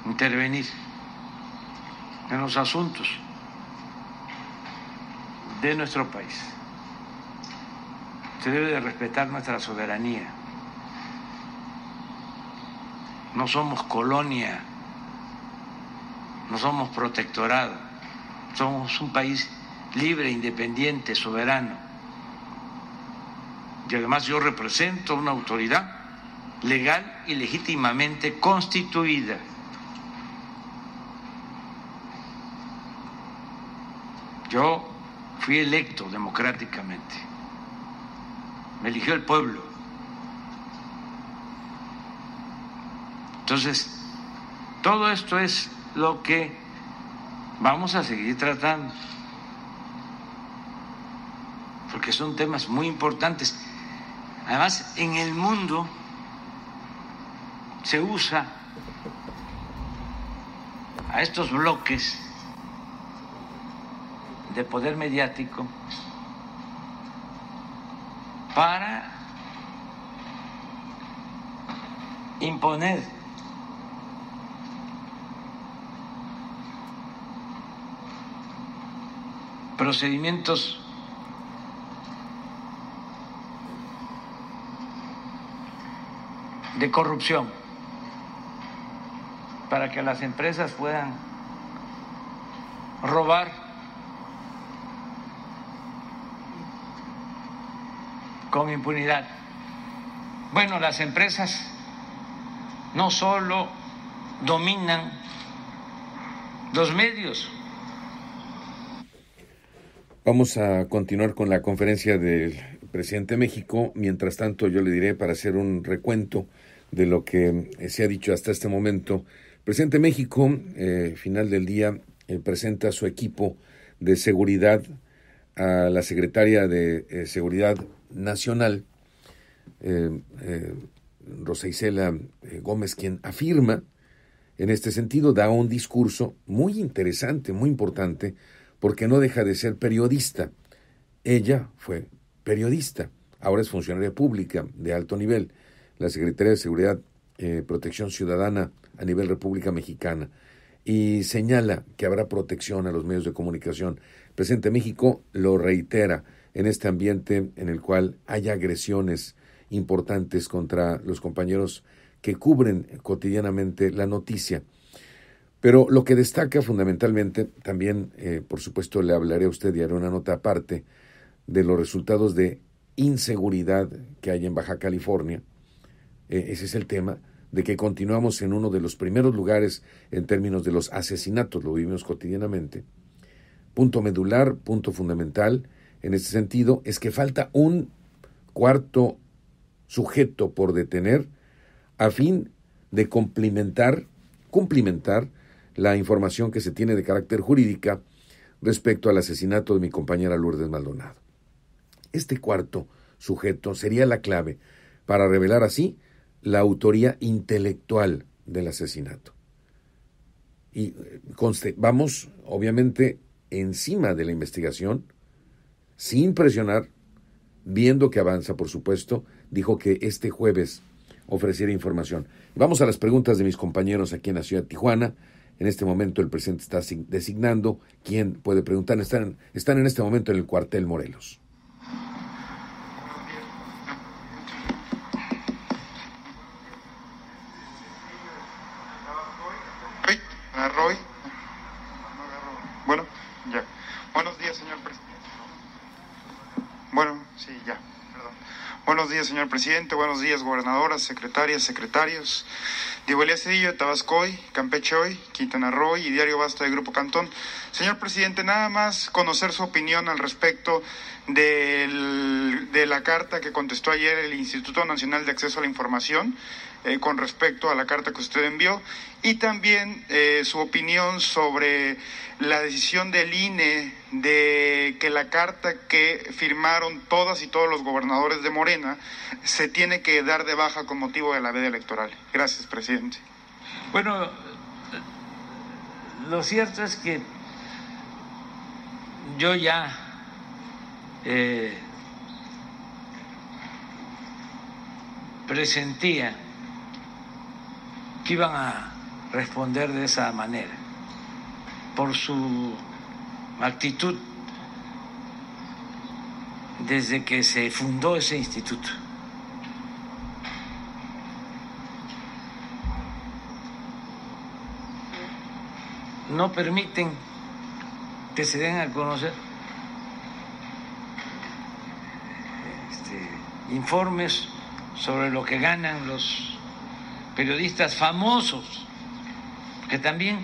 intervenir en los asuntos de nuestro país. Se debe de respetar nuestra soberanía. No somos colonia, no somos protectorado, somos un país libre, independiente, soberano. Y además yo represento una autoridad legal y legítimamente constituida. Yo fui electo democráticamente, me eligió el pueblo. Entonces, todo esto es lo que vamos a seguir tratando, porque son temas muy importantes. Además, en el mundo se usa a estos bloques de poder mediático para imponer procedimientos de corrupción para que las empresas puedan robar con impunidad. Bueno, las empresas no solo dominan los medios. Vamos a continuar con la conferencia del presidente de México. Mientras tanto, yo le diré, para hacer un recuento de lo que se ha dicho hasta este momento, el presidente de México, final del día, presenta a su equipo de seguridad a la secretaria de Seguridad Nacional, Rosa Isela Gómez, quien afirma, en este sentido, da un discurso muy interesante, muy importante, porque no deja de ser periodista. Ella fue periodista, ahora es funcionaria pública de alto nivel, la Secretaría de Seguridad Protección Ciudadana a nivel República Mexicana, y señala que habrá protección a los medios de comunicación. El presidente de México lo reitera en este ambiente en el cual hay agresiones importantes contra los compañeros que cubren cotidianamente la noticia. Pero lo que destaca fundamentalmente, también, por supuesto, le hablaré a usted y haré una nota aparte de los resultados de inseguridad que hay en Baja California. Ese es el tema, de que continuamos en uno de los primeros lugares en términos de los asesinatos, lo vivimos cotidianamente. Punto medular, punto fundamental en este sentido, es que falta un cuarto sujeto por detener a fin de cumplimentar la información que se tiene de carácter jurídica respecto al asesinato de mi compañera Lourdes Maldonado. Este cuarto sujeto sería la clave para revelar así la autoría intelectual del asesinato. Y vamos, obviamente, encima de la investigación, sin presionar, viendo que avanza, por supuesto. Dijo que este jueves ofreciera información. Vamos a las preguntas de mis compañeros aquí en la ciudad de Tijuana. En este momento el presidente está designando quién puede preguntar. Están en este momento en el cuartel Morelos. Roy. Bueno, ya. Buenos días, señor presidente. Bueno, sí, ya. Perdón. Buenos días, señor presidente. Buenos días, gobernadoras, secretarias, secretarios. Diego Elías Cedillo de Tabasco Hoy, Campeche Hoy, Quintana Roo y Diario Basta de Grupo Cantón. Señor presidente, nada más conocer su opinión al respecto de la carta que contestó ayer el Instituto Nacional de Acceso a la Información con respecto a la carta que usted envió, y también su opinión sobre la decisión del INE de que la carta que firmaron todas y todos los gobernadores de Morena se tiene que dar de baja con motivo de la veda electoral. Gracias, presidente. Bueno, lo cierto es que yo ya presentía que iban a responder de esa manera por su actitud desde que se fundó ese instituto. No permiten que se den a conocer informes sobre lo que ganan los periodistas famosos, que también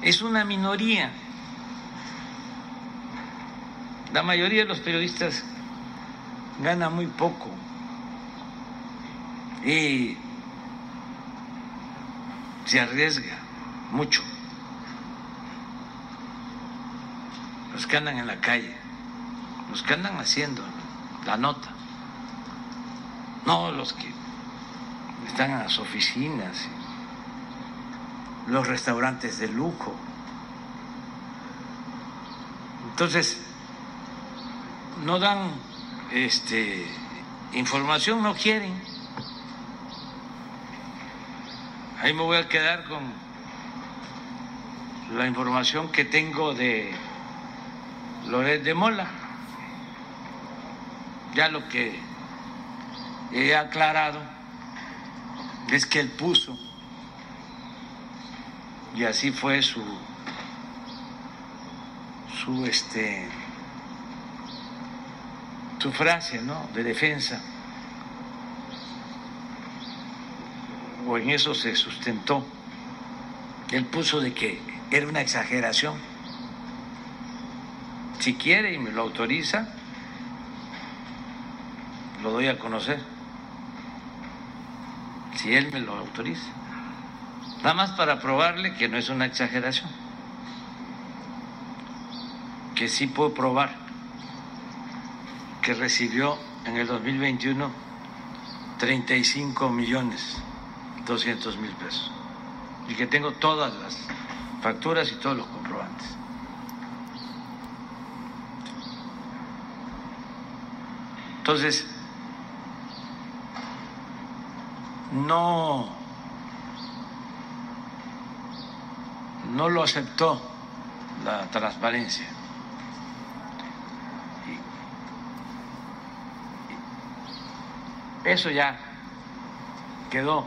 es una minoría. La mayoría de los periodistas gana muy poco y se arriesga mucho. Los que andan en la calle, los que andan haciendo la nota, no los que están en las oficinas, los restaurantes de lujo. Entonces, no dan información, no quieren. Ahí me voy a quedar con la información que tengo de Loret de Mola. Ya lo que he aclarado es que él puso, y así fue su frase, ¿no?, de defensa. o en eso se sustentó. Él puso de que era una exageración. Si quiere y me lo autoriza, lo doy a conocer. Si él me lo autoriza. Nada más para probarle que no es una exageración. Que sí puedo probar que recibió en el 2021 35.200.000 pesos y que tengo todas las facturas y todos los comprobantes. Entonces, no lo aceptó la transparencia. Eso ya quedó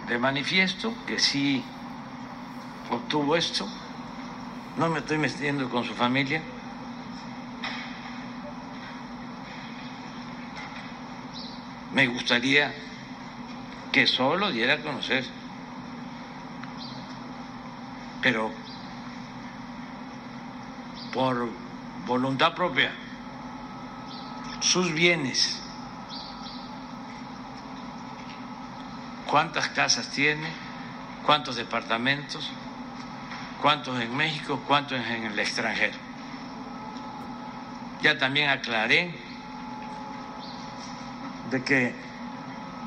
de manifiesto que sí obtuvo esto. No me estoy metiendo con su familia. Me gustaría que solo diera a conocer, pero por voluntad propia, sus bienes. ¿Cuántas casas tiene? ¿Cuántos departamentos? ¿Cuántos en México? ¿Cuántos en el extranjero? Ya también aclaré de que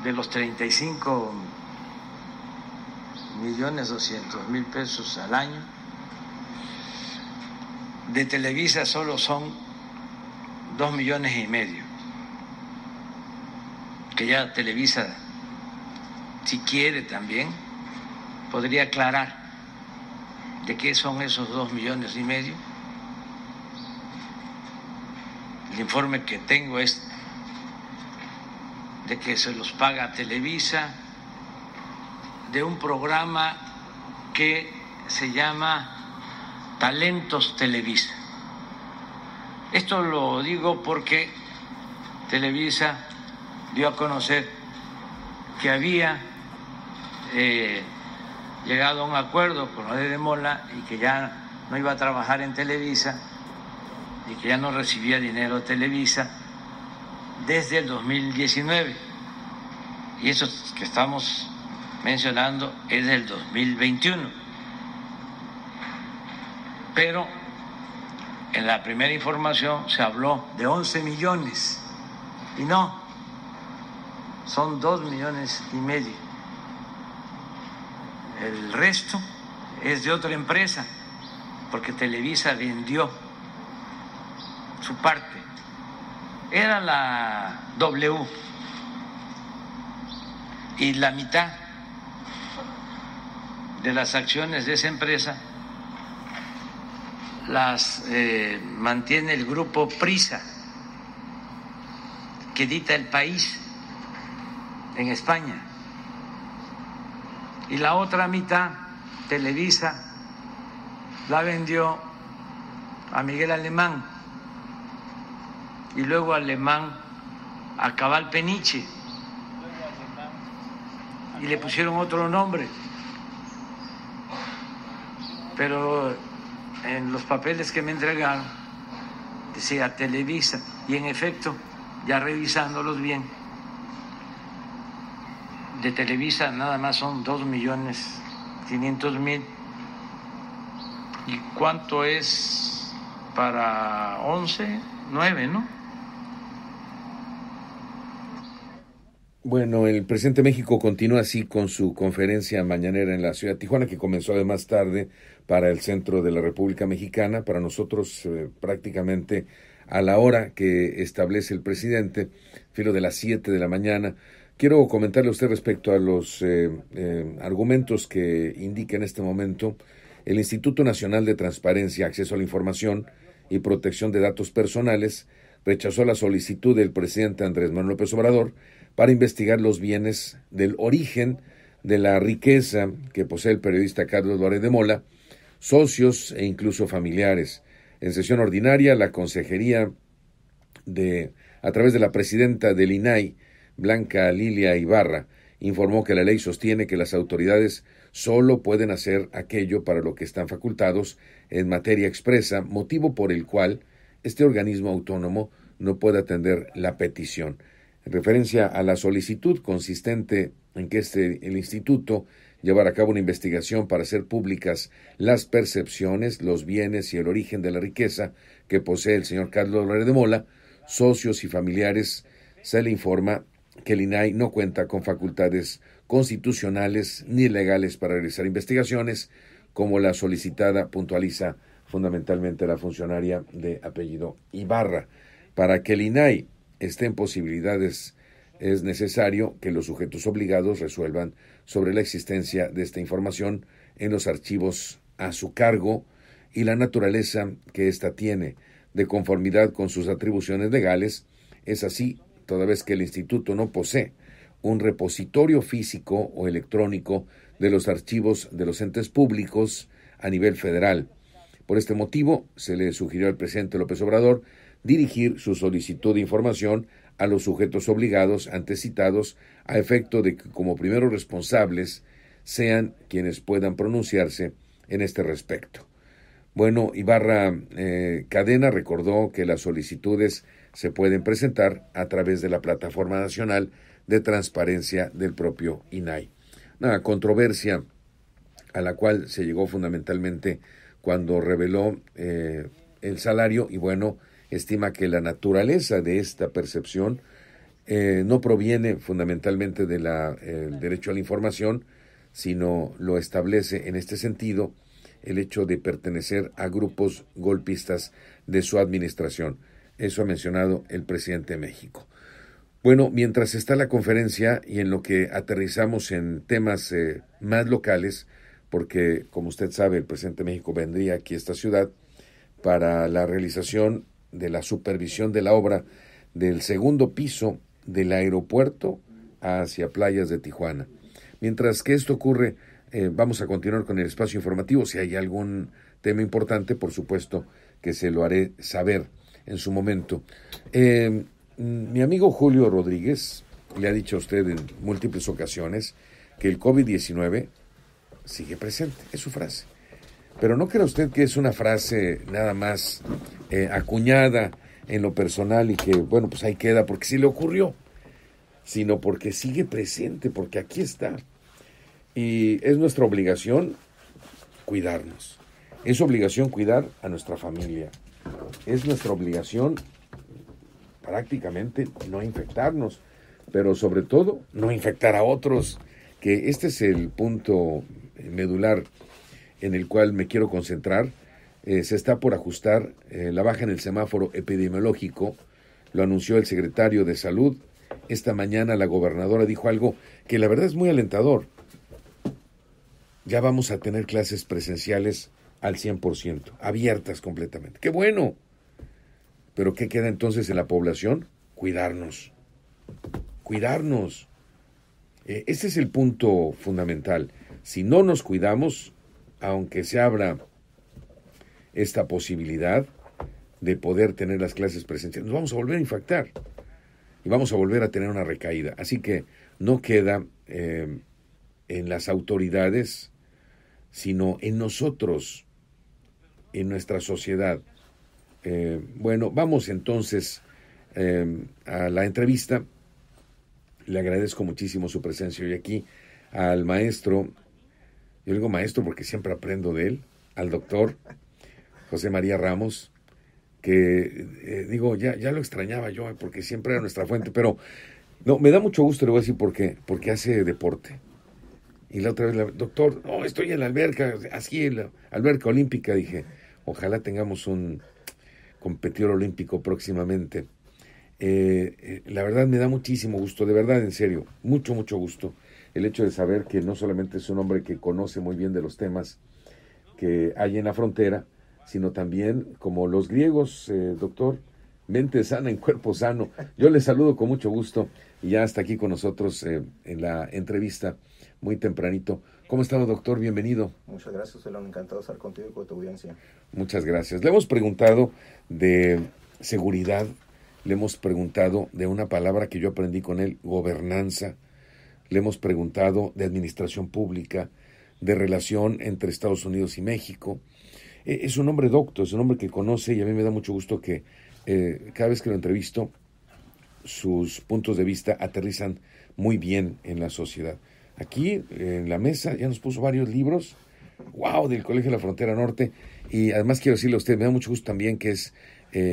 de los 35.200.000 pesos al año, de Televisa solo son 2,5 millones, que ya Televisa, si quiere también, podría aclarar de qué son esos 2,5 millones. El informe que tengo es de que se los paga Televisa, de un programa que se llama Talentos Televisa. Esto lo digo porque Televisa dio a conocer que había llegado a un acuerdo con Loret de Mola y que ya no iba a trabajar en Televisa y que ya no recibía dinero de Televisa desde el 2019. Y eso que estamos mencionando es del 2021. Pero en la primera información se habló de 11 millones y no, son 2,5 millones. El resto es de otra empresa, porque Televisa vendió su parte. Era la W y la mitad de las acciones de esa empresa las mantiene el grupo Prisa, que edita El País en España, y la otra mitad, Televisa, la vendió a Miguel Alemán y luego Alemán a Cabal Peniche y le pusieron otro nombre, pero en los papeles que me entregaron decía Televisa, y en efecto, ya revisándolos bien, de Televisa nada más son 2,500,000. ¿Y cuánto es para 11? 9, ¿no? Bueno, el presidente de México continúa así con su conferencia mañanera en la ciudad de Tijuana, que comenzó además tarde para el centro de la República Mexicana. Para nosotros prácticamente a la hora que establece el presidente, filo de las 7 de la mañana. Quiero comentarle a usted respecto a los argumentos que indica en este momento el Instituto Nacional de Transparencia, Acceso a la Información y Protección de Datos Personales. Rechazó la solicitud del presidente Andrés Manuel López Obrador para investigar los bienes del origen de la riqueza que posee el periodista Carlos Loret de Mola, socios e incluso familiares. En sesión ordinaria, la consejería a través de la presidenta del INAI, Blanca Lilia Ibarra, informó que la ley sostiene que las autoridades solo pueden hacer aquello para lo que están facultados en materia expresa, motivo por el cual este organismo autónomo no puede atender la petición. En referencia a la solicitud consistente en que el instituto llevará a cabo una investigación para hacer públicas las percepciones, los bienes y el origen de la riqueza que posee el señor Carlos Loret de Mola, socios y familiares, se le informa que el INAI no cuenta con facultades constitucionales ni legales para realizar investigaciones, como la solicitada puntualiza fundamentalmente la funcionaria de apellido Ibarra. Para que el INAI esté en posibilidades, es necesario que los sujetos obligados resuelvan sobre la existencia de esta información en los archivos a su cargo y la naturaleza que ésta tiene, de conformidad con sus atribuciones legales. Es así, toda vez que el instituto no posee un repositorio físico o electrónico de los archivos de los entes públicos a nivel federal. Por este motivo, se le sugirió al presidente López Obrador dirigir su solicitud de información a los sujetos obligados antes citados, a efecto de que como primeros responsables sean quienes puedan pronunciarse en este respecto. Bueno, Ibarra Cadena recordó que las solicitudes se pueden presentar a través de la Plataforma Nacional de Transparencia del propio INAI. Una controversia a la cual se llegó fundamentalmente cuando reveló el salario y bueno, estima que la naturaleza de esta percepción no proviene fundamentalmente del derecho a la información, sino lo establece en este sentido el hecho de pertenecer a grupos golpistas de su administración. Eso ha mencionado el presidente de México. Bueno, mientras está la conferencia y en lo que aterrizamos en temas más locales, porque como usted sabe, el presidente de México vendría aquí a esta ciudad para la realización de la supervisión de la obra del segundo piso del aeropuerto hacia playas de Tijuana. Mientras que esto ocurre, vamos a continuar con el espacio informativo. Si hay algún tema importante, por supuesto que se lo haré saber en su momento. Mi amigo Julio Rodríguez le ha dicho a usted en múltiples ocasiones que el COVID-19 sigue presente, es su frase. Pero no crea usted que es una frase nada más acuñada en lo personal y que, bueno, pues ahí queda porque sí le ocurrió, sino porque sigue presente, porque aquí está. Y es nuestra obligación cuidarnos. Es obligación cuidar a nuestra familia. Es nuestra obligación prácticamente no infectarnos, pero sobre todo no infectar a otros, que este es el punto medular en el cual me quiero concentrar. Se está por ajustar la baja en el semáforo epidemiológico, lo anunció el secretario de Salud. Esta mañana la gobernadora dijo algo que la verdad es muy alentador. Ya vamos a tener clases presenciales al 100%, abiertas completamente. ¡Qué bueno! ¿Pero qué queda entonces en la población? Cuidarnos. Cuidarnos. Este es el punto fundamental. Si no nos cuidamos, aunque se abra esta posibilidad de poder tener las clases presenciales, nos vamos a volver a infectar y vamos a volver a tener una recaída. Así que no queda en las autoridades, sino en nosotros, en nuestra sociedad. Bueno, vamos entonces a la entrevista. Le agradezco muchísimo su presencia hoy aquí al maestro, yo digo maestro porque siempre aprendo de él, al doctor José María Ramos, que ya lo extrañaba yo porque siempre era nuestra fuente, pero no, me da mucho gusto, le voy a decir por qué, porque hace deporte. Y la otra vez, doctor, no, estoy en la alberca, así en la alberca olímpica, dije, ojalá tengamos un competidor olímpico próximamente. La verdad me da muchísimo gusto, de verdad, en serio, mucho gusto, el hecho de saber que no solamente es un hombre que conoce muy bien de los temas que hay en la frontera, sino también, como los griegos, doctor, mente sana en cuerpo sano. Yo le saludo con mucho gusto y ya está aquí con nosotros en la entrevista muy tempranito. ¿Cómo está, doctor? Bienvenido. Muchas gracias, Elon. Encantado de estar contigo y con tu audiencia. Muchas gracias. Le hemos preguntado de seguridad, le hemos preguntado de una palabra que yo aprendí con él, gobernanza. le hemos preguntado de administración pública, de relación entre Estados Unidos y México. Es un hombre docto, es un hombre que conoce, y a mí me da mucho gusto que cada vez que lo entrevisto, sus puntos de vista aterrizan muy bien en la sociedad. Aquí en la mesa ya nos puso varios libros, wow, del Colegio de la Frontera Norte, y además quiero decirle a usted, me da mucho gusto también que es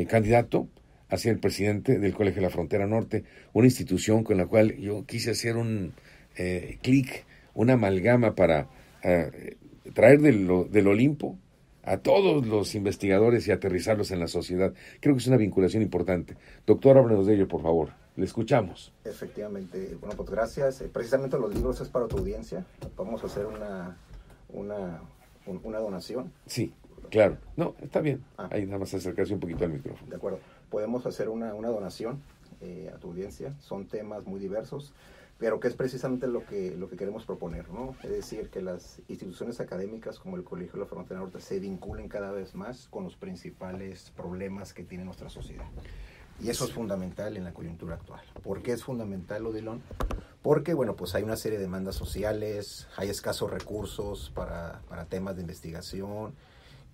candidato a ser el presidente del Colegio de la Frontera Norte, una institución con la cual yo quise hacer un clic, una amalgama para traer del Olimpo a todos los investigadores y aterrizarlos en la sociedad. Creo que es una vinculación importante. Doctor, háblanos de ello, por favor. Le escuchamos. Efectivamente. Bueno, pues gracias. Precisamente los libros es para tu audiencia. Vamos a hacer una donación. Sí, claro. No, está bien. Ahí nada más acercarse un poquito al micrófono. De acuerdo. Podemos hacer una donación a tu audiencia. Son temas muy diversos, pero que es precisamente lo que queremos proponer, ¿no? Es decir, que las instituciones académicas como el Colegio de la Frontera Norte se vinculen cada vez más con los principales problemas que tiene nuestra sociedad. Y eso es fundamental en la coyuntura actual. ¿Por qué es fundamental, Odilon? Porque, bueno, pues hay una serie de demandas sociales, hay escasos recursos para temas de investigación,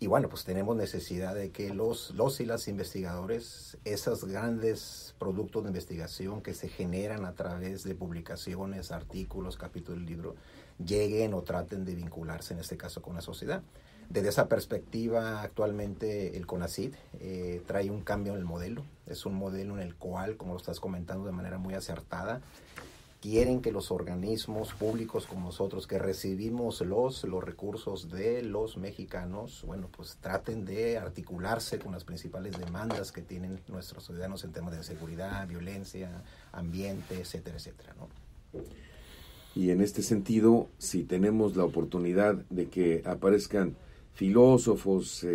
y bueno, pues tenemos necesidad de que los y las investigadores, esos grandes productos de investigación que se generan a través de publicaciones, artículos, capítulos del libro, lleguen o traten de vincularse, en este caso, con la sociedad. Desde esa perspectiva, actualmente el CONACYT trae un cambio en el modelo. Es un modelo en el cual, como lo estás comentando de manera muy acertada, quieren que los organismos públicos como nosotros, que recibimos los recursos de los mexicanos, bueno, pues traten de articularse con las principales demandas que tienen nuestros ciudadanos en temas de seguridad, violencia, ambiente, etcétera, etcétera, ¿no? Y en este sentido, si tenemos la oportunidad de que aparezcan filósofos,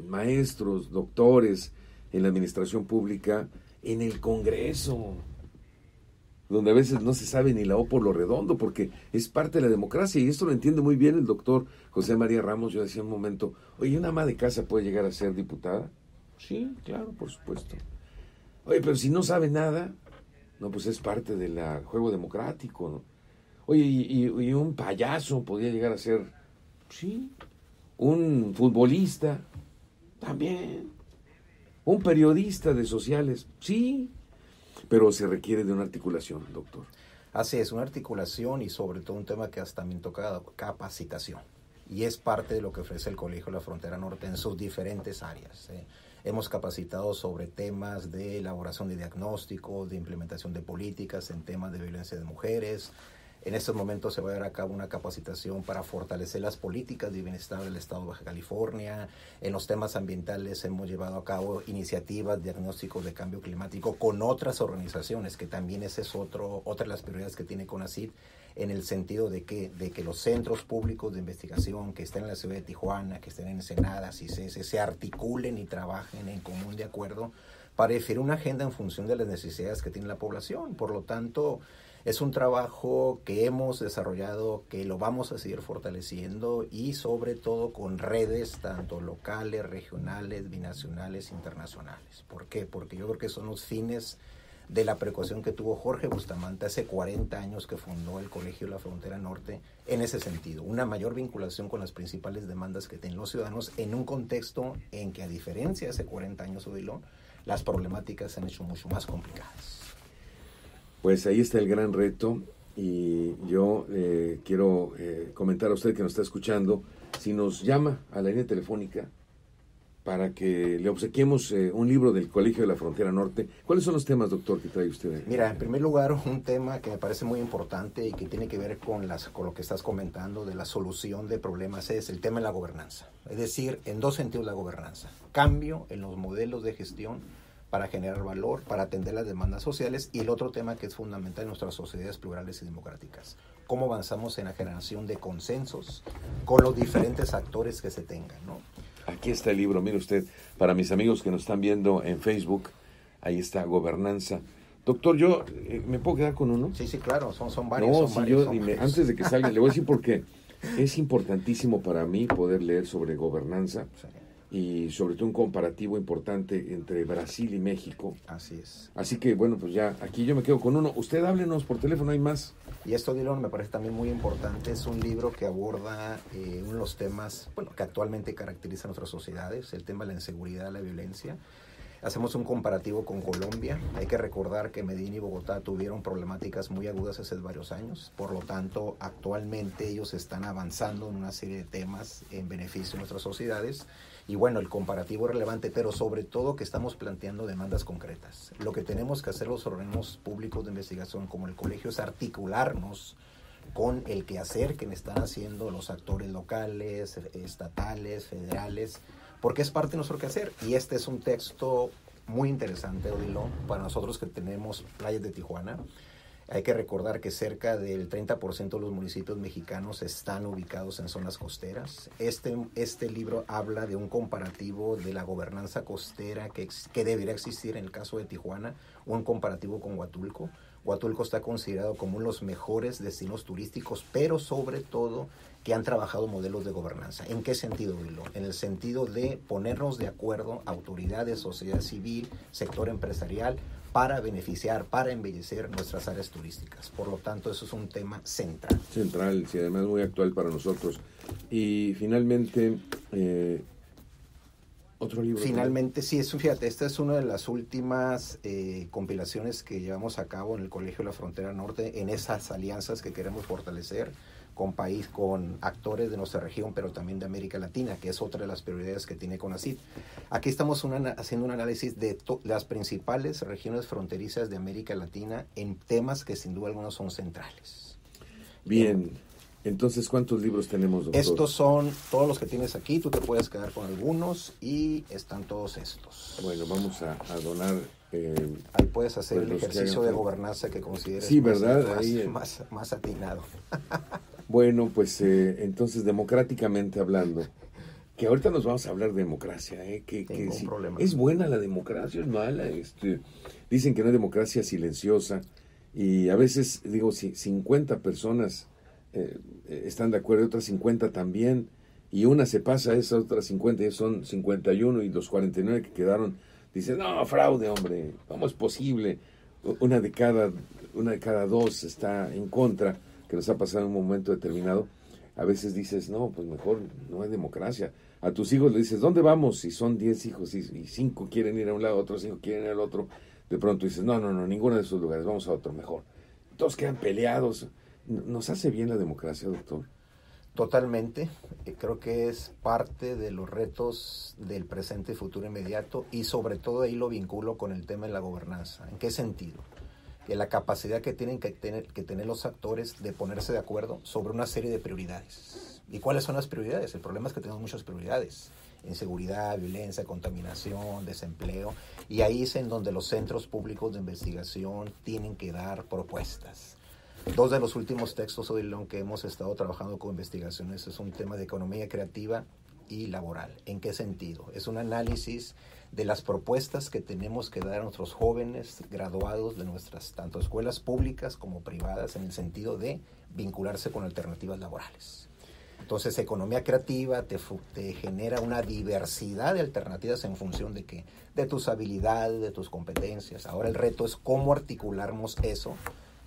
maestros, doctores en la administración pública, en el Congreso, donde a veces no se sabe ni la O por lo redondo, porque es parte de la democracia, y esto lo entiende muy bien el doctor José María Ramos. Yo decía un momento, oye, ¿una ama de casa puede llegar a ser diputada? Sí, claro, por supuesto. Oye, pero si no sabe nada, no, pues es parte del juego democrático, ¿no? Oye, y un payaso podría llegar a ser, sí, un futbolista, también, un periodista de sociales, sí, pero se requiere de una articulación, doctor. Así es, una articulación y sobre todo un tema que has también tocado, capacitación. Y es parte de lo que ofrece el Colegio de la Frontera Norte en sus diferentes áreas. Hemos capacitado sobre temas de elaboración de diagnóstico, de implementación de políticas en temas de violencia de mujeres. En estos momentos se va a llevar a cabo una capacitación para fortalecer las políticas de bienestar del Estado de Baja California. En los temas ambientales hemos llevado a cabo iniciativas, diagnósticos de cambio climático con otras organizaciones, que también esa es otra de las prioridades que tiene CONACYT, en el sentido de que los centros públicos de investigación que estén en la ciudad de Tijuana, que estén en Ensenada, CICES, se articulen y trabajen en común de acuerdo para definir una agenda en función de las necesidades que tiene la población. Por lo tanto, es un trabajo que hemos desarrollado, que lo vamos a seguir fortaleciendo, y sobre todo con redes tanto locales, regionales, binacionales, internacionales. ¿Por qué? Porque yo creo que son los fines de la precaución que tuvo Jorge Bustamante hace 40 años que fundó el Colegio de la Frontera Norte, en ese sentido, una mayor vinculación con las principales demandas que tienen los ciudadanos en un contexto en que, a diferencia de hace 40 años, Odilon, las problemáticas se han hecho mucho más complicadas. Pues ahí está el gran reto, y yo quiero comentar a usted que nos está escuchando, si nos llama a la línea telefónica para que le obsequiemos un libro del Colegio de la Frontera Norte. ¿Cuáles son los temas, doctor, que trae usted ahí? Mira, en primer lugar, un tema que me parece muy importante y que tiene que ver con lo que estás comentando de la solución de problemas, es el tema de la gobernanza. Es decir, en dos sentidos la gobernanza. Cambio en los modelos de gestión para generar valor, para atender las demandas sociales, y el otro tema que es fundamental en nuestras sociedades plurales y democráticas. Cómo avanzamos en la generación de consensos con los diferentes actores que se tengan, ¿no? Aquí está el libro, mire usted, para mis amigos que nos están viendo en Facebook, ahí está, Gobernanza. Doctor, yo, ¿me puedo quedar con uno? Sí, claro, son varios. No, son varios. Antes de que salga, le voy a decir por qué. Es importantísimo para mí poder leer sobre gobernanza, y sobre todo un comparativo importante entre Brasil y México. Así es. Así que bueno, pues ya aquí yo me quedo con uno. Usted háblenos por teléfono, hay más. Y esto, Dylan, me parece también muy importante. Es un libro que aborda uno de los temas que actualmente caracterizan nuestras sociedades, el tema de la inseguridad, la violencia. Hacemos un comparativo con Colombia. Hay que recordar que Medellín y Bogotá tuvieron problemáticas muy agudas hace varios años. Por lo tanto, actualmente ellos están avanzando en una serie de temas en beneficio de nuestras sociedades. Y bueno, el comparativo es relevante, pero sobre todo que estamos planteando demandas concretas. Lo que tenemos que hacer los organismos públicos de investigación como el colegio es articularnos con el quehacer que están haciendo los actores locales, estatales, federales, porque es parte de nuestro quehacer. Y este es un texto muy interesante, Odilon, para nosotros que tenemos playas de Tijuana. Hay que recordar que cerca del 30% de los municipios mexicanos están ubicados en zonas costeras. Este libro habla de un comparativo de la gobernanza costera que debería existir en el caso de Tijuana, un comparativo con Huatulco. Huatulco está considerado como uno de los mejores destinos turísticos, pero sobre todo que han trabajado modelos de gobernanza. ¿En qué sentido, Vilo? En el sentido de ponernos de acuerdo autoridades, sociedad civil, sector empresarial, para beneficiar, para embellecer nuestras áreas turísticas. Por lo tanto, eso es un tema central. Central, sí, además muy actual para nosotros. Y finalmente, otro libro. Finalmente, sí, fíjate, esta es una de las últimas compilaciones que llevamos a cabo en el Colegio de la Frontera Norte, en esas alianzas que queremos fortalecer con actores de nuestra región, pero también de América Latina, que es otra de las prioridades que tiene CONACYT. Aquí estamos haciendo un análisis de las principales regiones fronterizas de América Latina en temas que sin duda alguna son centrales. Bien, entonces, ¿cuántos libros tenemos, doctor? Estos son todos los que tienes aquí, tú te puedes quedar con algunos y están todos estos. Bueno, vamos a donar. Ahí puedes hacer el ejercicio de gobernanza que consideres sí, ¿verdad? Más atinado. Bueno, pues entonces, democráticamente hablando, que ahorita nos vamos a hablar de democracia, que sí, es buena la democracia, es mala. Dicen que no hay democracia silenciosa, y a veces digo, si 50 personas están de acuerdo, otras 50 también, y una se pasa a esas otras 50, y son 51, y los 49 que quedaron dicen, no, fraude, hombre, ¿cómo es posible? Una de cada dos está en contra, que nos ha pasado en un momento determinado. A veces dices, no, pues mejor no hay democracia. A tus hijos le dices, ¿dónde vamos? Si son 10 hijos y 5 quieren ir a un lado, otros 5 quieren ir al otro, de pronto dices, no, ninguno de esos lugares, vamos a otro mejor. Todos quedan peleados. ¿Nos hace bien la democracia, doctor? Totalmente. Creo que es parte de los retos del presente y futuro inmediato, y sobre todo ahí lo vinculo con el tema de la gobernanza. ¿En qué sentido? Que la capacidad que tienen que tener los actores de ponerse de acuerdo sobre una serie de prioridades. ¿Y cuáles son las prioridades? El problema es que tenemos muchas prioridades: inseguridad, violencia, contaminación, desempleo, y ahí es en donde los centros públicos de investigación tienen que dar propuestas. Dos de los últimos textos, Odilon, que hemos estado trabajando con investigaciones es un tema de economía creativa y laboral. ¿En qué sentido? Es un análisis de las propuestas que tenemos que dar a nuestros jóvenes graduados de nuestras tanto escuelas públicas como privadas, en el sentido de vincularse con alternativas laborales. Entonces, economía creativa te genera una diversidad de alternativas en función de qué, de tus habilidades, de tus competencias. Ahora el reto es cómo articulamos eso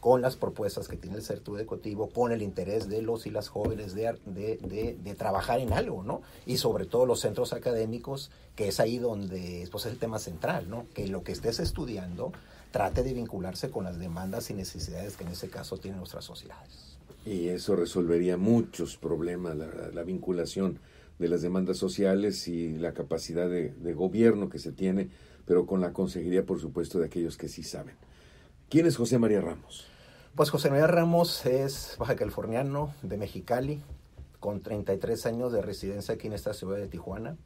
con las propuestas que tiene el sector educativo, con el interés de los y las jóvenes de trabajar en algo, ¿no? Y sobre todo los centros académicos, que es ahí donde pues, es el tema central, ¿no? Que lo que estés estudiando trate de vincularse con las demandas y necesidades que en ese caso tienen nuestras sociedades. Y eso resolvería muchos problemas, la vinculación de las demandas sociales y la capacidad de gobierno que se tiene, pero con la consejería, por supuesto, de aquellos que sí saben. ¿Quién es José María Ramos? Pues José María Ramos es baja californiano de Mexicali, con 33 años de residencia aquí en esta ciudad de Tijuana.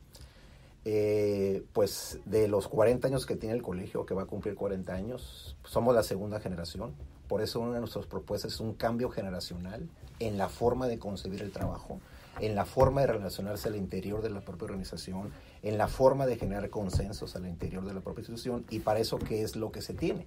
Pues de los 40 años que tiene el colegio, que va a cumplir 40 años, somos la segunda generación. Por eso una de nuestras propuestas es un cambio generacional en la forma de concebir el trabajo, en la forma de relacionarse al interior de la propia organización, en la forma de generar consensos al interior de la propia institución, y para eso, ¿qué es lo que se tiene?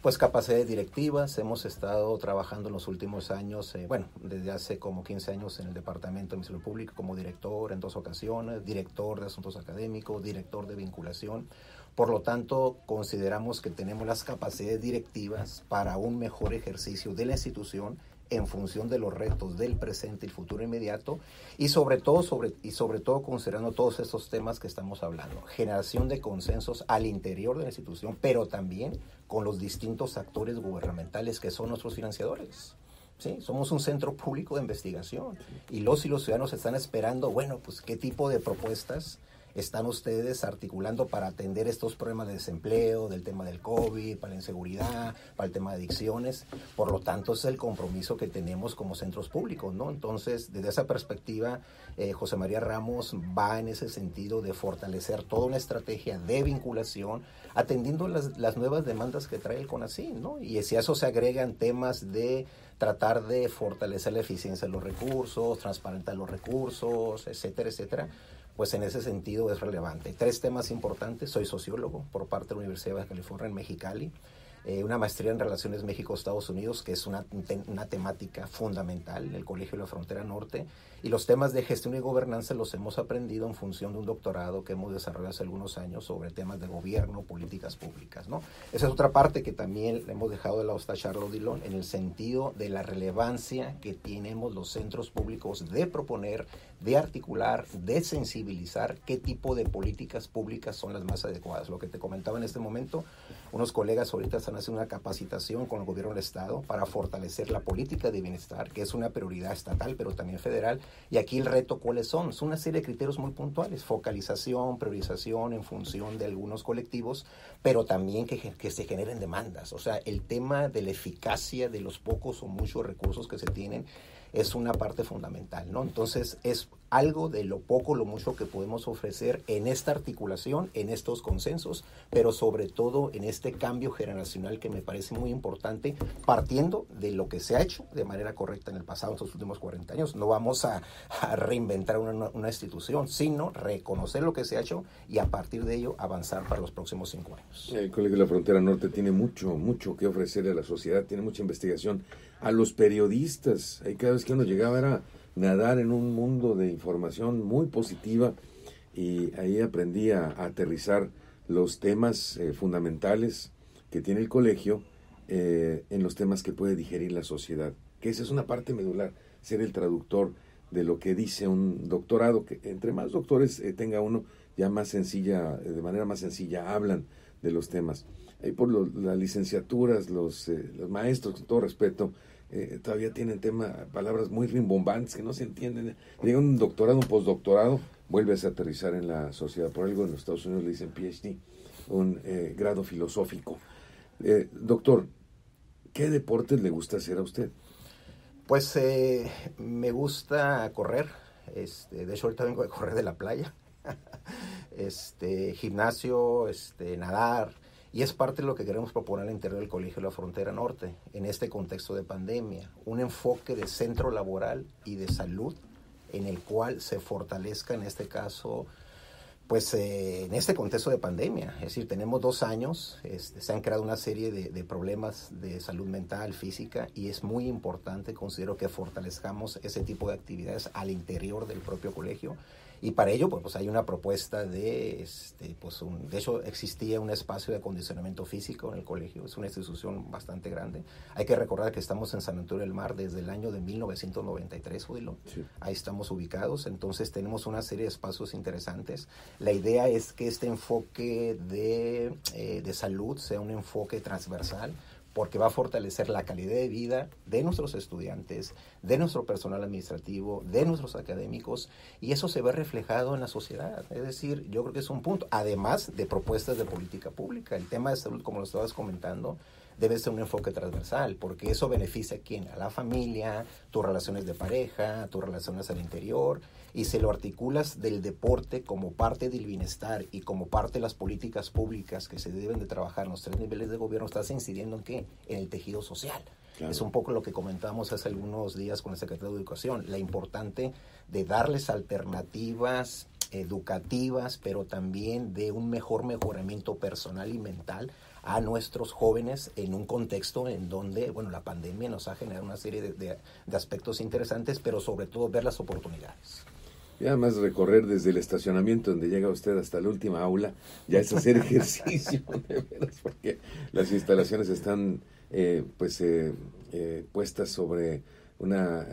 Pues capacidades directivas, hemos estado trabajando en los últimos años, desde hace como 15 años en el Departamento de Administración Pública como director en 2 ocasiones, director de Asuntos Académicos, director de Vinculación. Por lo tanto, consideramos que tenemos las capacidades directivas para un mejor ejercicio de la institución en función de los retos del presente y futuro inmediato y sobre todo considerando todos estos temas que estamos hablando, generación de consensos al interior de la institución, pero también con los distintos actores gubernamentales que son nuestros financiadores. Sí, somos un centro público de investigación y los ciudadanos están esperando, pues qué tipo de propuestas están ustedes articulando para atender estos problemas de desempleo, del tema del COVID, para la inseguridad, para el tema de adicciones. Por lo tanto, es el compromiso que tenemos como centros públicos, ¿no? Entonces, desde esa perspectiva, José María Ramos va en ese sentido de fortalecer toda una estrategia de vinculación, atendiendo las nuevas demandas que trae el CONACYT, ¿no? Y si a eso se agregan temas de tratar de fortalecer la eficiencia de los recursos, transparentar los recursos, etcétera, etcétera, pues en ese sentido es relevante. 3 temas importantes: soy sociólogo por parte de la Universidad de Baja California en Mexicali, una maestría en Relaciones México-Estados Unidos, que es una temática fundamental, el Colegio de la Frontera Norte, y los temas de gestión y gobernanza los hemos aprendido en función de un doctorado que hemos desarrollado hace algunos años sobre temas de gobierno, políticas públicas, ¿no? Esa es otra parte que también le hemos dejado de lado a Charlotte Dillon, en el sentido de la relevancia que tenemos los centros públicos de proponer, de articular, de sensibilizar qué tipo de políticas públicas son las más adecuadas. Lo que te comentaba en este momento, unos colegas ahorita están haciendo una capacitación con el gobierno del Estado para fortalecer la política de bienestar, que es una prioridad estatal, pero también federal. Y aquí el reto, ¿cuáles son? Son una serie de criterios muy puntuales: focalización, priorización en función de algunos colectivos, pero también que se generen demandas. O sea, el tema de la eficacia de los pocos o muchos recursos que se tienen es una parte fundamental, ¿no? Entonces, es algo de lo poco, lo mucho que podemos ofrecer en esta articulación, en estos consensos, pero sobre todo en este cambio generacional que me parece muy importante, partiendo de lo que se ha hecho de manera correcta en el pasado, en estos últimos 40 años. No vamos a reinventar una institución, sino reconocer lo que se ha hecho y a partir de ello avanzar para los próximos 5 años. El Colegio de la Frontera Norte tiene mucho que ofrecerle a la sociedad, tiene mucha investigación. A los periodistas, ahí cada vez que uno llegaba era nadar en un mundo de información muy positiva, y ahí aprendí a aterrizar los temas fundamentales que tiene el colegio en los temas que puede digerir la sociedad, que esa es una parte medular, ser el traductor de lo que dice un doctorado, que entre más doctores tenga uno, ya más sencilla, de manera más sencilla hablan de los temas. Ahí por las licenciaturas, los maestros, con todo respeto, todavía tienen palabras muy rimbombantes que no se entienden. Llega un doctorado, un postdoctorado, vuelves a aterrizar en la sociedad. Por algo en los Estados Unidos le dicen PhD, un grado filosófico. Doctor, ¿qué deportes le gusta hacer a usted? Pues me gusta correr. De hecho, ahorita vengo de correr de la playa. Gimnasio, nadar. Y es parte de lo que queremos proponer al interior del Colegio de la Frontera Norte, en este contexto de pandemia, un enfoque de centro laboral y de salud en el cual se fortalezca, en este caso, pues en este contexto de pandemia. Es decir, tenemos 2 años, se han creado una serie de problemas de salud mental, física, y es muy importante, considero, que fortalezcamos ese tipo de actividades al interior del propio colegio. Y para ello, pues hay una propuesta de hecho existía un espacio de acondicionamiento físico en el colegio, es una institución bastante grande. Hay que recordar que estamos en San Antonio del Mar desde el año de 1993, Judilo. Sí. Ahí estamos ubicados, entonces tenemos una serie de espacios interesantes. La idea es que este enfoque de salud sea un enfoque transversal, porque va a fortalecer la calidad de vida de nuestros estudiantes, de nuestro personal administrativo, de nuestros académicos, y eso se ve reflejado en la sociedad. Es decir, yo creo que es un punto, además de propuestas de política pública. El tema de salud, como lo estabas comentando, debe ser un enfoque transversal, porque eso beneficia a quién, a la familia, tus relaciones de pareja, tus relaciones al interior, y se lo articulas del deporte como parte del bienestar y como parte de las políticas públicas que se deben de trabajar en los 3 niveles de gobierno. Estás incidiendo en ¿qué? En el tejido social. Claro. Es un poco lo que comentábamos hace algunos días con el secretario de Educación, la importante de darles alternativas educativas, pero también de un mejor mejoramiento personal y mental a nuestros jóvenes en un contexto en donde, bueno, la pandemia nos ha generado una serie de aspectos interesantes, pero sobre todo ver las oportunidades. Y además recorrer desde el estacionamiento donde llega usted hasta la última aula, ya es hacer ejercicio, de veras, porque las instalaciones están puestas sobre una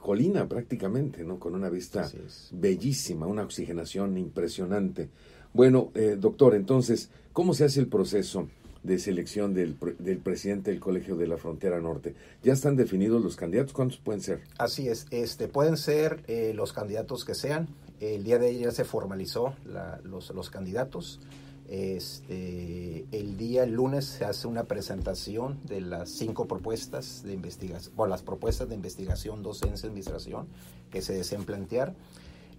colina prácticamente, ¿no? Con una vista bellísima, una oxigenación impresionante. Bueno, doctor, entonces, ¿cómo se hace el proceso de selección del presidente del Colegio de la Frontera Norte? ¿Ya están definidos los candidatos? ¿Cuántos pueden ser? Así es, pueden ser los candidatos que sean. El día de ayer ya se formalizó los candidatos. El lunes se hace una presentación de las 5 propuestas de investigación, o las propuestas de investigación, docencia, administración, que se desean plantear.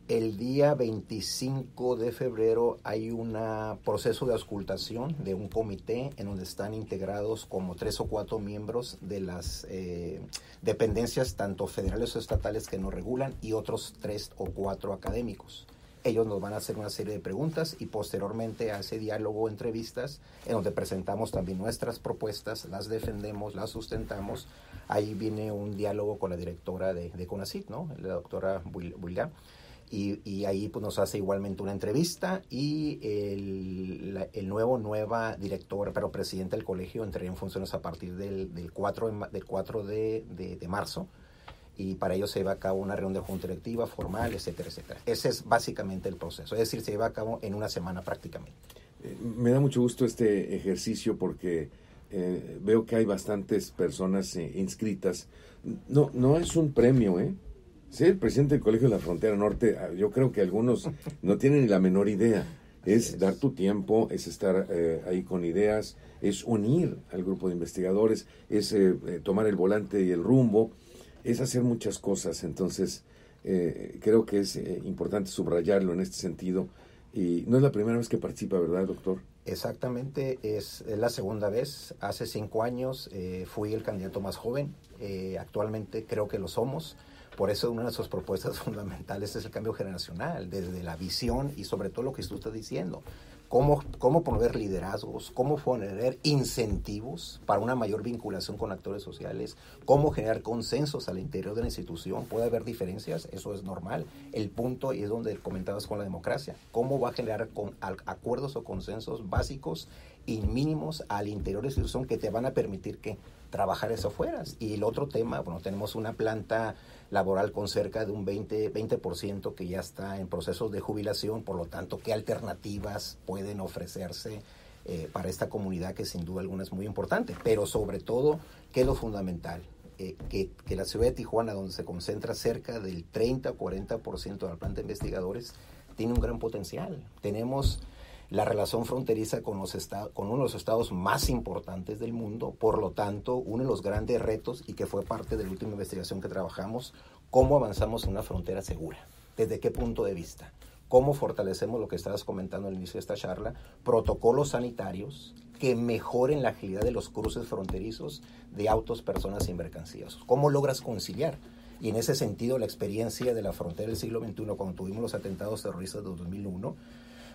El día 25 de febrero hay un proceso de auscultación de un comité en donde están integrados como 3 o 4 miembros de las dependencias, tanto federales o estatales, que nos regulan, y otros 3 o 4 académicos. Ellos nos van a hacer una serie de preguntas y posteriormente a ese diálogo, entrevistas, en donde presentamos también nuestras propuestas, las defendemos, las sustentamos. Ahí viene un diálogo con la directora de CONACYT, ¿no? La doctora Builá. Y ahí pues nos hace igualmente una entrevista, y nueva directora, pero presidenta del colegio, entraría en funciones a partir del 4 de marzo, y para ello se lleva a cabo una reunión de junta directiva formal, etcétera, etcétera. Ese es básicamente el proceso, es decir, se lleva a cabo en una semana prácticamente. Me da mucho gusto este ejercicio porque veo que hay bastantes personas inscritas. No es un premio, Ser el presidente del Colegio de la Frontera Norte, yo creo que algunos no tienen ni la menor idea. Es dar tu tiempo, es estar ahí con ideas, es unir al grupo de investigadores, es tomar el volante y el rumbo, es hacer muchas cosas. Entonces, creo que es importante subrayarlo en este sentido. Y no es la primera vez que participa, ¿verdad, doctor? Exactamente, es la segunda vez. Hace 5 años fui el candidato más joven, actualmente creo que lo somos. Por eso una de sus propuestas fundamentales es el cambio generacional, desde la visión y sobre todo lo que tú estás diciendo. Cómo promover liderazgos, cómo poner incentivos para una mayor vinculación con actores sociales, cómo generar consensos al interior de la institución. Puede haber diferencias, eso es normal. El punto, y es donde comentabas con la democracia, cómo va a generar acuerdos o consensos básicos y mínimos al interior de la institución que te van a permitir que trabajar eso afuera. Y el otro tema, bueno, tenemos una planta laboral con cerca de un 20% que ya está en procesos de jubilación, por lo tanto, ¿qué alternativas pueden ofrecerse para esta comunidad que sin duda alguna es muy importante? Pero sobre todo, ¿qué es lo fundamental? Que la ciudad de Tijuana, donde se concentra cerca del 30 o 40% de la planta de investigadores, tiene un gran potencial. Tenemos la relación fronteriza con uno de los estados más importantes del mundo, por lo tanto, uno de los grandes retos, y que fue parte de la última investigación que trabajamos, cómo avanzamos en una frontera segura, desde qué punto de vista, cómo fortalecemos lo que estabas comentando al inicio de esta charla, protocolos sanitarios que mejoren la agilidad de los cruces fronterizos de autos, personas y mercancías, cómo logras conciliar. Y en ese sentido, la experiencia de la frontera del siglo XXI, cuando tuvimos los atentados terroristas de 2001,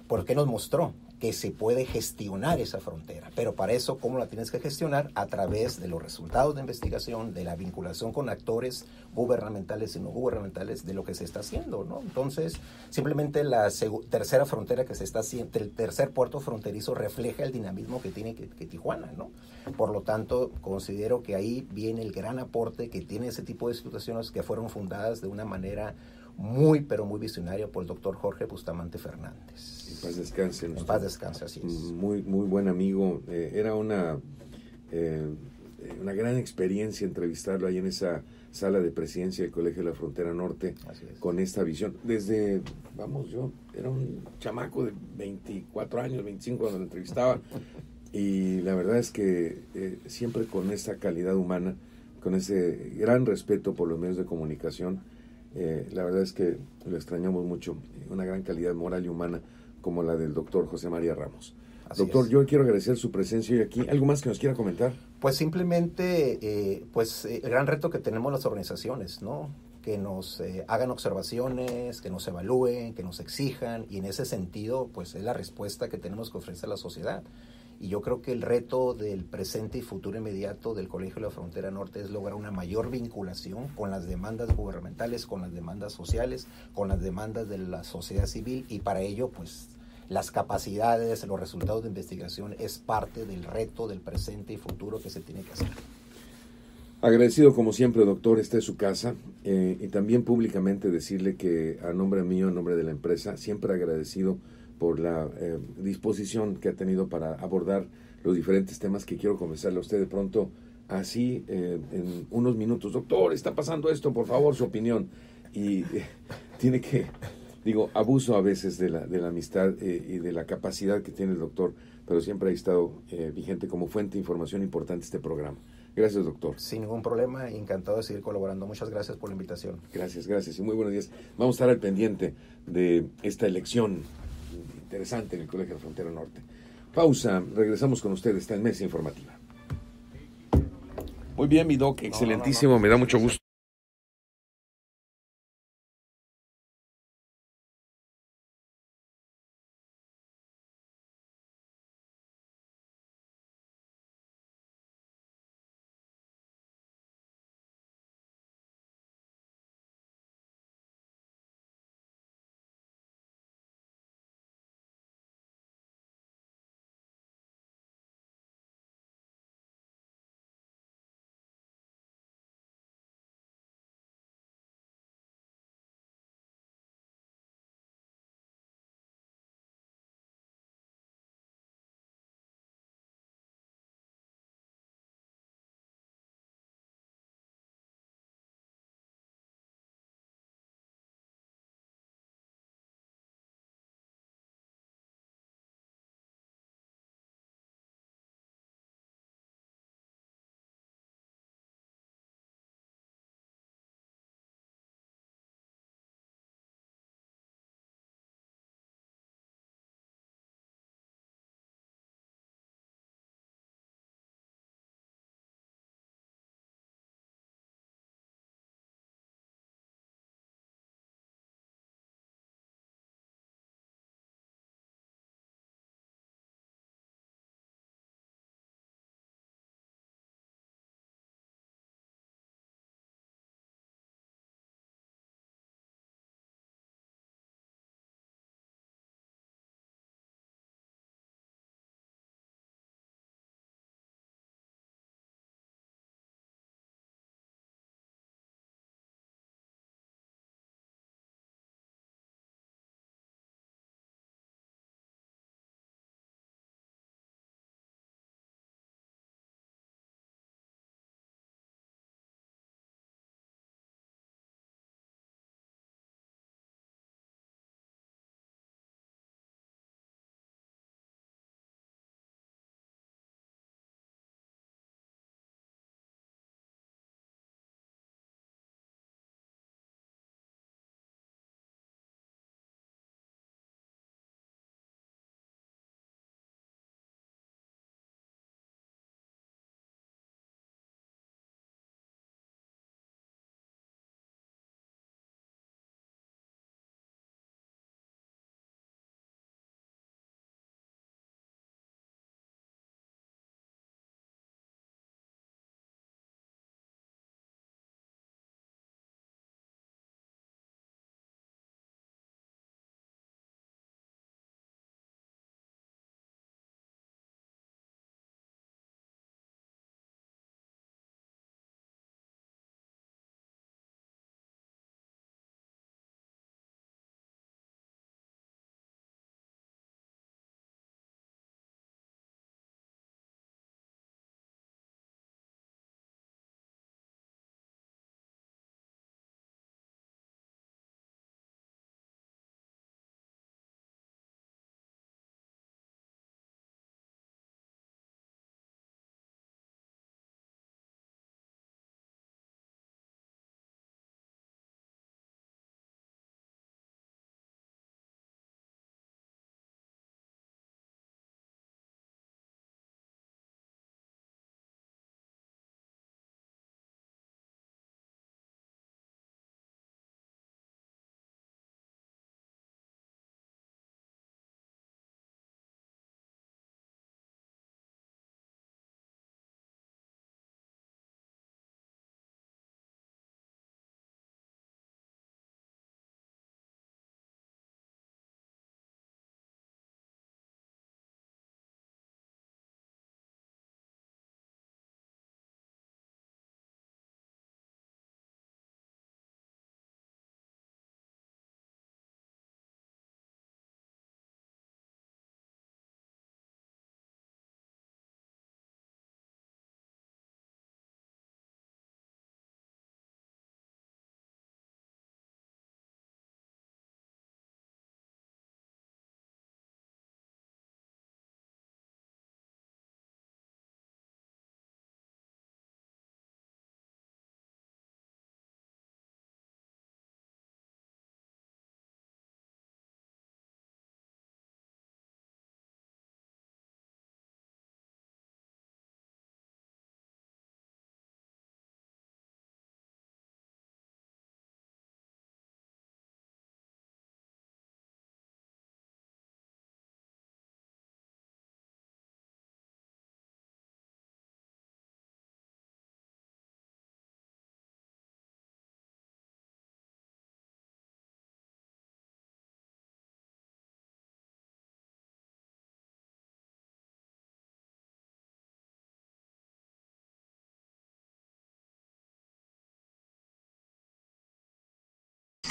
porque nos mostró que se puede gestionar esa frontera, pero para eso, ¿cómo la tienes que gestionar? A través de los resultados de investigación, de la vinculación con actores gubernamentales y no gubernamentales de lo que se está haciendo, ¿no? Entonces, simplemente la tercera frontera que se está haciendo, el tercer puerto fronterizo refleja el dinamismo que tiene que Tijuana, ¿no? Por lo tanto, considero que ahí viene el gran aporte que tiene ese tipo de instituciones que fueron fundadas de una manera muy, pero muy visionaria por el doctor Jorge Bustamante Fernández. En paz descanse. En paz descanse, así es. Muy buen amigo. Era una gran experiencia entrevistarlo ahí en esa sala de presidencia del Colegio de la Frontera Norte, con esta visión. Desde, yo era un chamaco de 24 años, 25 cuando lo entrevistaba, y la verdad es que siempre con esa calidad humana, con ese gran respeto por los medios de comunicación. La verdad es que lo extrañamos mucho, una gran calidad moral y humana como la del doctor José María Ramos. Así doctor, es. Yo quiero agradecer su presencia hoy aquí. ¿Algo más que nos quiera comentar? Pues simplemente, el gran reto que tenemos las organizaciones, ¿no? que nos hagan observaciones, que nos evalúen, que nos exijan, y en ese sentido pues es la respuesta que tenemos que ofrecer a la sociedad. Y yo creo que el reto del presente y futuro inmediato del Colegio de la Frontera Norte es lograr una mayor vinculación con las demandas gubernamentales, con las demandas sociales, con las demandas de la sociedad civil, y para ello pues las capacidades, los resultados de investigación es parte del reto del presente y futuro que se tiene que hacer. Agradecido como siempre, doctor, esta es su casa, y también públicamente decirle que a nombre mío, a nombre de la empresa, siempre agradecido por la disposición que ha tenido para abordar los diferentes temas que quiero conversarle a usted de pronto así en unos minutos. Doctor, está pasando esto, por favor, su opinión. Y tiene que, abuso a veces de la amistad y de la capacidad que tiene el doctor, pero siempre ha estado vigente como fuente de información importante este programa. Gracias, doctor. Sin ningún problema, encantado de seguir colaborando. Muchas gracias por la invitación. Gracias y muy buenos días. Vamos a estar al pendiente de esta elección interesante en el Colegio de la Frontera Norte. Pausa, regresamos con ustedes, está en Mesa Informativa. Muy bien, mi doc, excelentísimo, me da mucho gusto.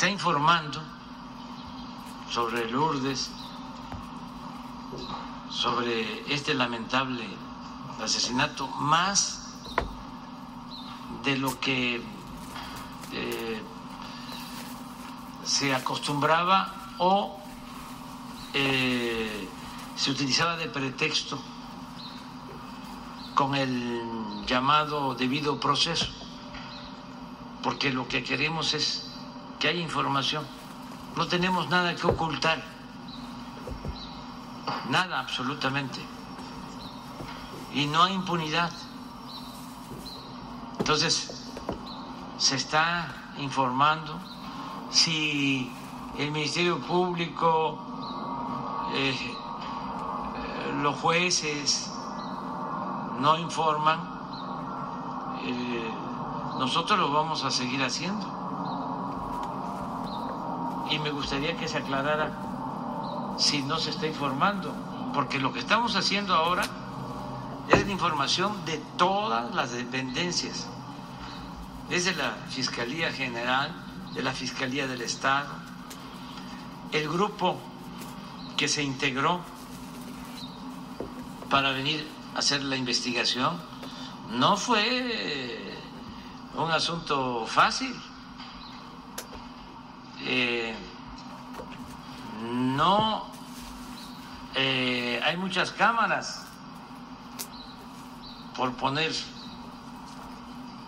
está informando sobre Lourdes, sobre este lamentable asesinato, más de lo que se acostumbraba o se utilizaba de pretexto con el llamado debido proceso, porque lo que queremos es que haya información. No tenemos nada que ocultar, nada absolutamente, y no hay impunidad. Entonces, se está informando. Si el Ministerio Público, los jueces no informan, nosotros lo vamos a seguir haciendo. Y me gustaría que se aclarara si no se está informando, porque lo que estamos haciendo ahora es la información de todas las dependencias, desde la Fiscalía General, de la Fiscalía del Estado. El grupo que se integró para venir a hacer la investigación no fue un asunto fácil. No hay muchas cámaras, por poner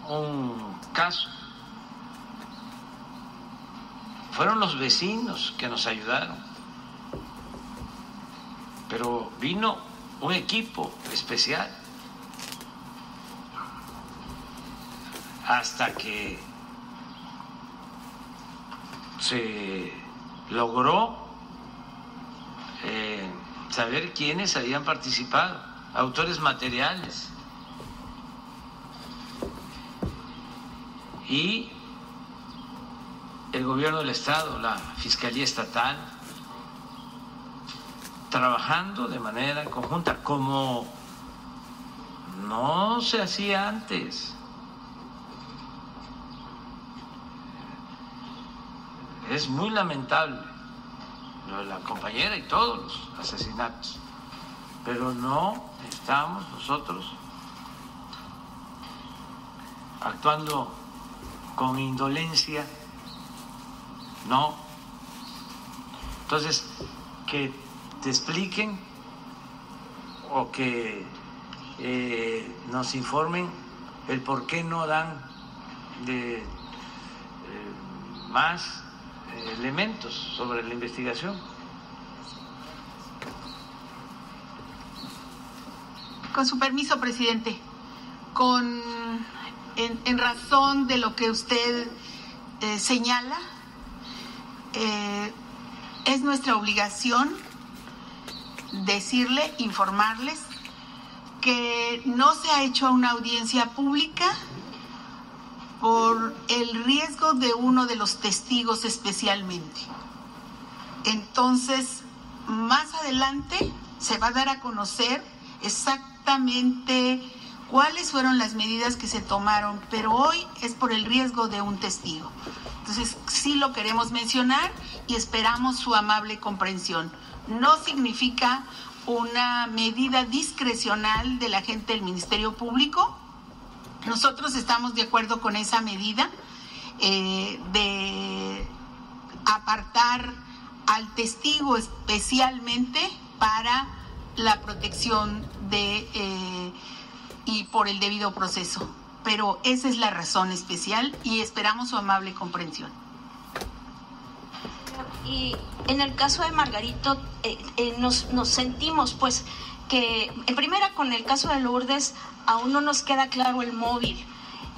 un caso. Fueron los vecinos que nos ayudaron, pero vino un equipo especial hasta que se logró saber quiénes habían participado, autores materiales, y el gobierno del Estado, la Fiscalía Estatal, trabajando de manera conjunta, como no se hacía antes. Es muy lamentable lo de la compañera y todos los asesinatos, pero no estamos nosotros actuando con indolencia. No. Entonces, que te expliquen o que nos informen el por qué no dan de más elementos sobre la investigación. Con su permiso, presidente, en razón de lo que usted señala, es nuestra obligación decirle, informarles que no se ha hecho una audiencia pública por el riesgo de uno de los testigos especialmente. Entonces, más adelante se va a dar a conocer exactamente cuáles fueron las medidas que se tomaron, pero hoy es por el riesgo de un testigo. Entonces, sí lo queremos mencionar y esperamos su amable comprensión. No significa una medida discrecional de la gente del Ministerio Público. Nosotros estamos de acuerdo con esa medida de apartar al testigo especialmente para la protección y por el debido proceso. Pero esa es la razón especial y esperamos su amable comprensión. Y en el caso de Margarito, nos sentimos pues que, en primera, con el caso de Lourdes aún no nos queda claro el móvil,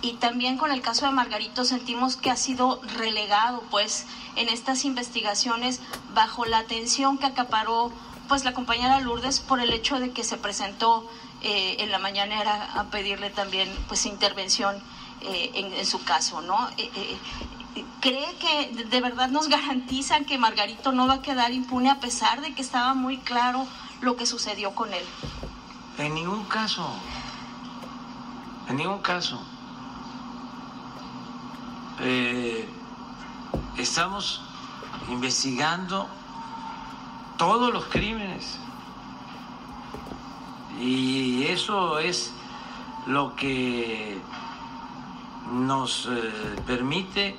y también con el caso de Margarito sentimos que ha sido relegado pues en estas investigaciones bajo la atención que acaparó pues la compañera Lourdes por el hecho de que se presentó en la mañanera a pedirle también pues intervención en su caso, ¿no? ¿Cree que de verdad nos garantizan que Margarito no va a quedar impune a pesar de que estaba muy claro lo que sucedió con él? En ningún caso. En ningún caso. estamos investigando todos los crímenes y eso es lo que nos permite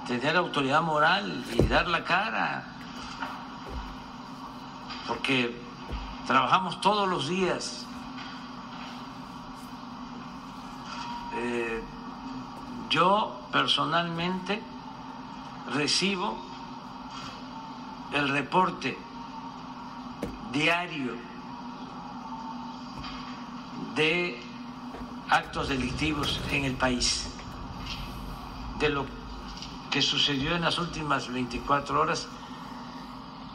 tener autoridad moral y dar la cara, porque trabajamos todos los días. Yo personalmente recibo el reporte diario de actos delictivos en el país, de lo que sucedió en las últimas 24 horas,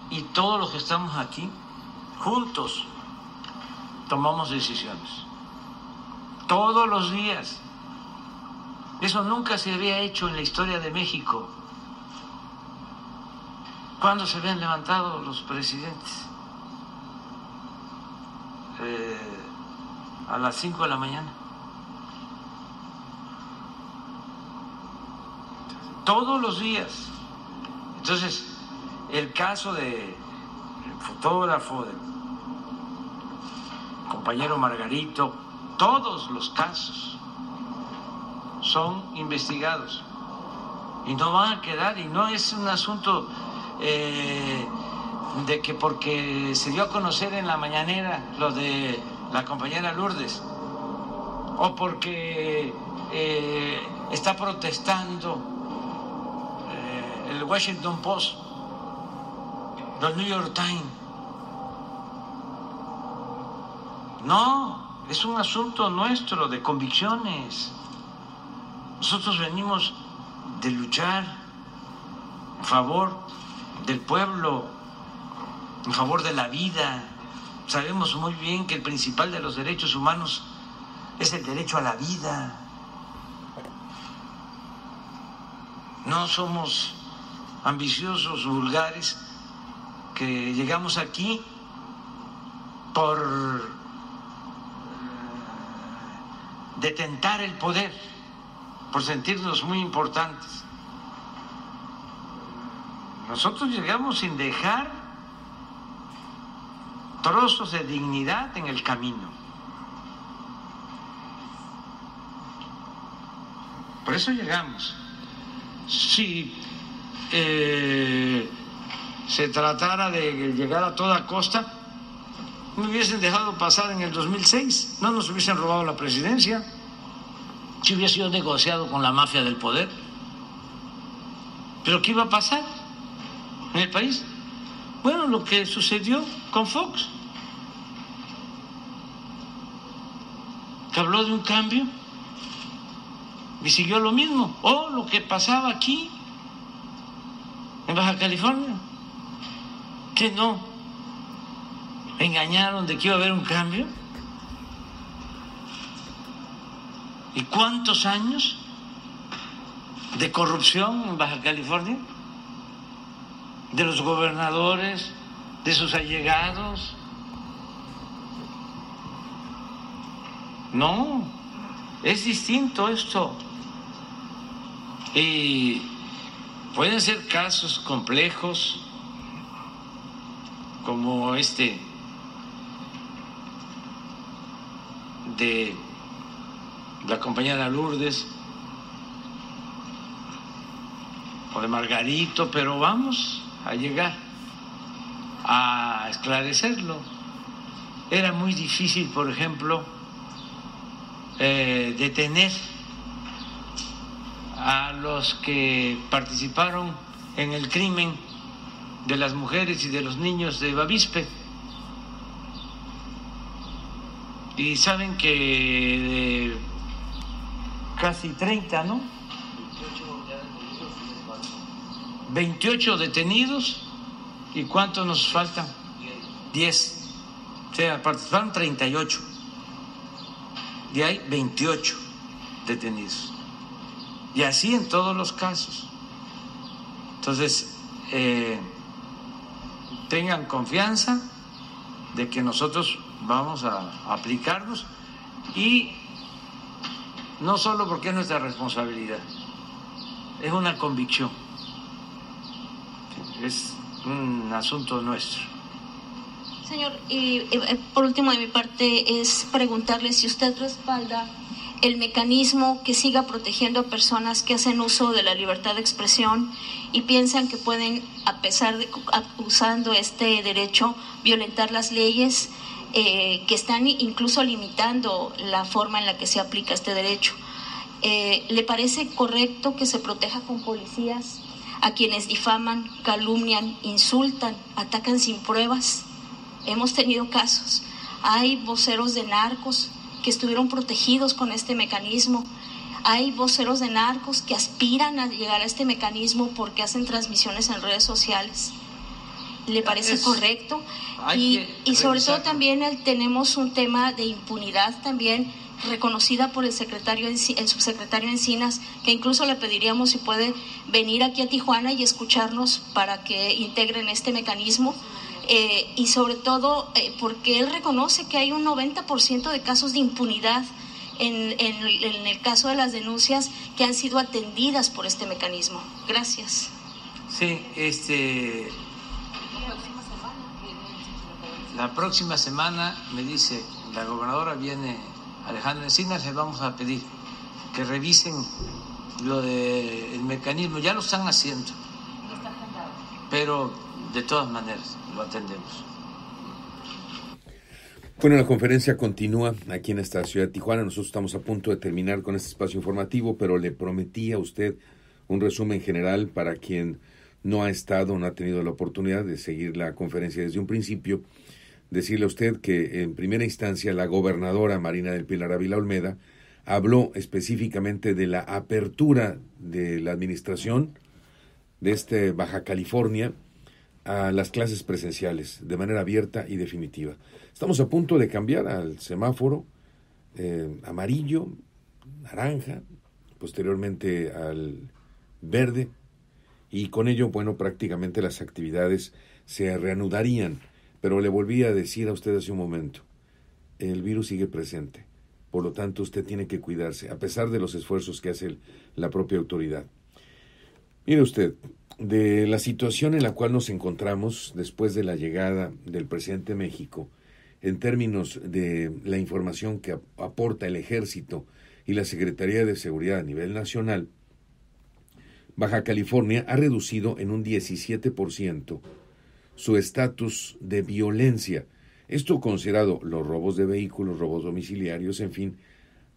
y todos los que estamos aquí juntos tomamos decisiones todos los días. Eso nunca se había hecho en la historia de México. ¿Cuándo se habían levantado los presidentes? A las 5 de la mañana. Todos los días. Entonces, el caso del fotógrafo, del compañero Margarito, todos los casos son investigados y no van a quedar, y no es un asunto de que porque se dio a conocer en la mañanera lo de la compañera Lourdes o porque está protestando el Washington Post, el New York Times. No, es un asunto nuestro de convicciones. Nosotros venimos de luchar en favor del pueblo, en favor de la vida. Sabemos muy bien que el principal de los derechos humanos es el derecho a la vida. No somos ambiciosos, vulgares, que llegamos aquí por detentar el poder, por sentirnos muy importantes. Nosotros llegamos sin dejar trozos de dignidad en el camino. Por eso llegamos. Si se tratara de llegar a toda costa, me hubiesen dejado pasar en el 2006, no nos hubiesen robado la presidencia, si hubiera sido negociado con la mafia del poder. ¿Pero qué iba a pasar en el país? Bueno, lo que sucedió con Fox, que habló de un cambio y siguió lo mismo, o lo que pasaba aquí en Baja California, que no engañaron de que iba a haber un cambio. ¿Y cuántos años de corrupción en Baja California? De los gobernadores, de sus allegados. No, es distinto esto. Y pueden ser casos complejos como este de la compañera Lourdes o de Margarito, pero vamos a llegar a esclarecerlo. Era muy difícil, por ejemplo, detener a los que participaron en el crimen de las mujeres y de los niños de Bavispe. Y saben que casi 30, ¿no? 28 detenidos. ¿Y cuántos nos faltan? 10. O sea, participaron 38. Y hay 28 detenidos. Y así en todos los casos. Entonces, tengan confianza de que nosotros vamos a aplicarnos, y no solo porque es nuestra responsabilidad, es una convicción. es un asunto nuestro. Señor, y por último de mi parte es preguntarle si usted respalda el mecanismo que siga protegiendo a personas que hacen uso de la libertad de expresión y piensan que pueden, a pesar de usando este derecho, violentar las leyes que están incluso limitando la forma en la que se aplica este derecho. ¿Le parece correcto que se proteja con policías a quienes difaman, calumnian, insultan, atacan sin pruebas? Hemos tenido casos. Hay voceros de narcos que estuvieron protegidos con este mecanismo. Hay voceros de narcos que aspiran a llegar a este mecanismo porque hacen transmisiones en redes sociales. ¿Le parece correcto? Y sobre todo también tenemos un tema de impunidad también reconocida por el subsecretario Encinas, que incluso le pediríamos si puede venir aquí a Tijuana y escucharnos para que integren este mecanismo. Y sobre todo porque él reconoce que hay un 90% de casos de impunidad en el caso de las denuncias que han sido atendidas por este mecanismo. Gracias. Sí, la próxima semana me dice la gobernadora, viene Alejandra Encinas, le vamos a pedir que revisen lo del mecanismo. Ya lo están haciendo, pero de todas maneras lo atendemos. Bueno, la conferencia continúa aquí en esta ciudad de Tijuana. Nosotros estamos a punto de terminar con este espacio informativo, pero le prometí a usted un resumen general para quien no ha estado, no ha tenido la oportunidad de seguir la conferencia desde un principio. Decirle a usted que en primera instancia la gobernadora Marina del Pilar Ávila Olmeda habló específicamente de la apertura de la administración de Baja California a las clases presenciales de manera abierta y definitiva. Estamos a punto de cambiar al semáforo amarillo, naranja, posteriormente al verde, y con ello, bueno, prácticamente las actividades se reanudarían. Pero le volví a decir a usted hace un momento, el virus sigue presente, por lo tanto usted tiene que cuidarse, a pesar de los esfuerzos que hace la propia autoridad. Mire usted, de la situación en la cual nos encontramos después de la llegada del presidente de México, en términos de la información que aporta el Ejército y la Secretaría de Seguridad a nivel nacional, Baja California ha reducido en un 17% su estatus de violencia. Esto considerado los robos de vehículos, robos domiciliarios, en fin,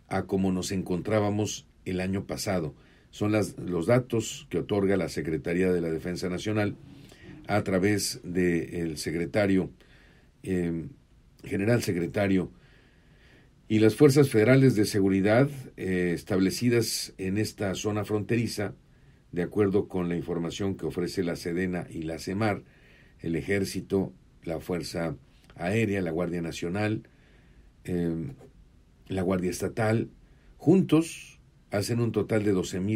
a como nos encontrábamos el año pasado. Son los datos que otorga la Secretaría de la Defensa Nacional a través del secretario, general secretario, y las fuerzas federales de seguridad establecidas en esta zona fronteriza, de acuerdo con la información que ofrece la Sedena y la CEMAR, el Ejército, la Fuerza Aérea, la Guardia Nacional, la Guardia Estatal, juntos hacen un total de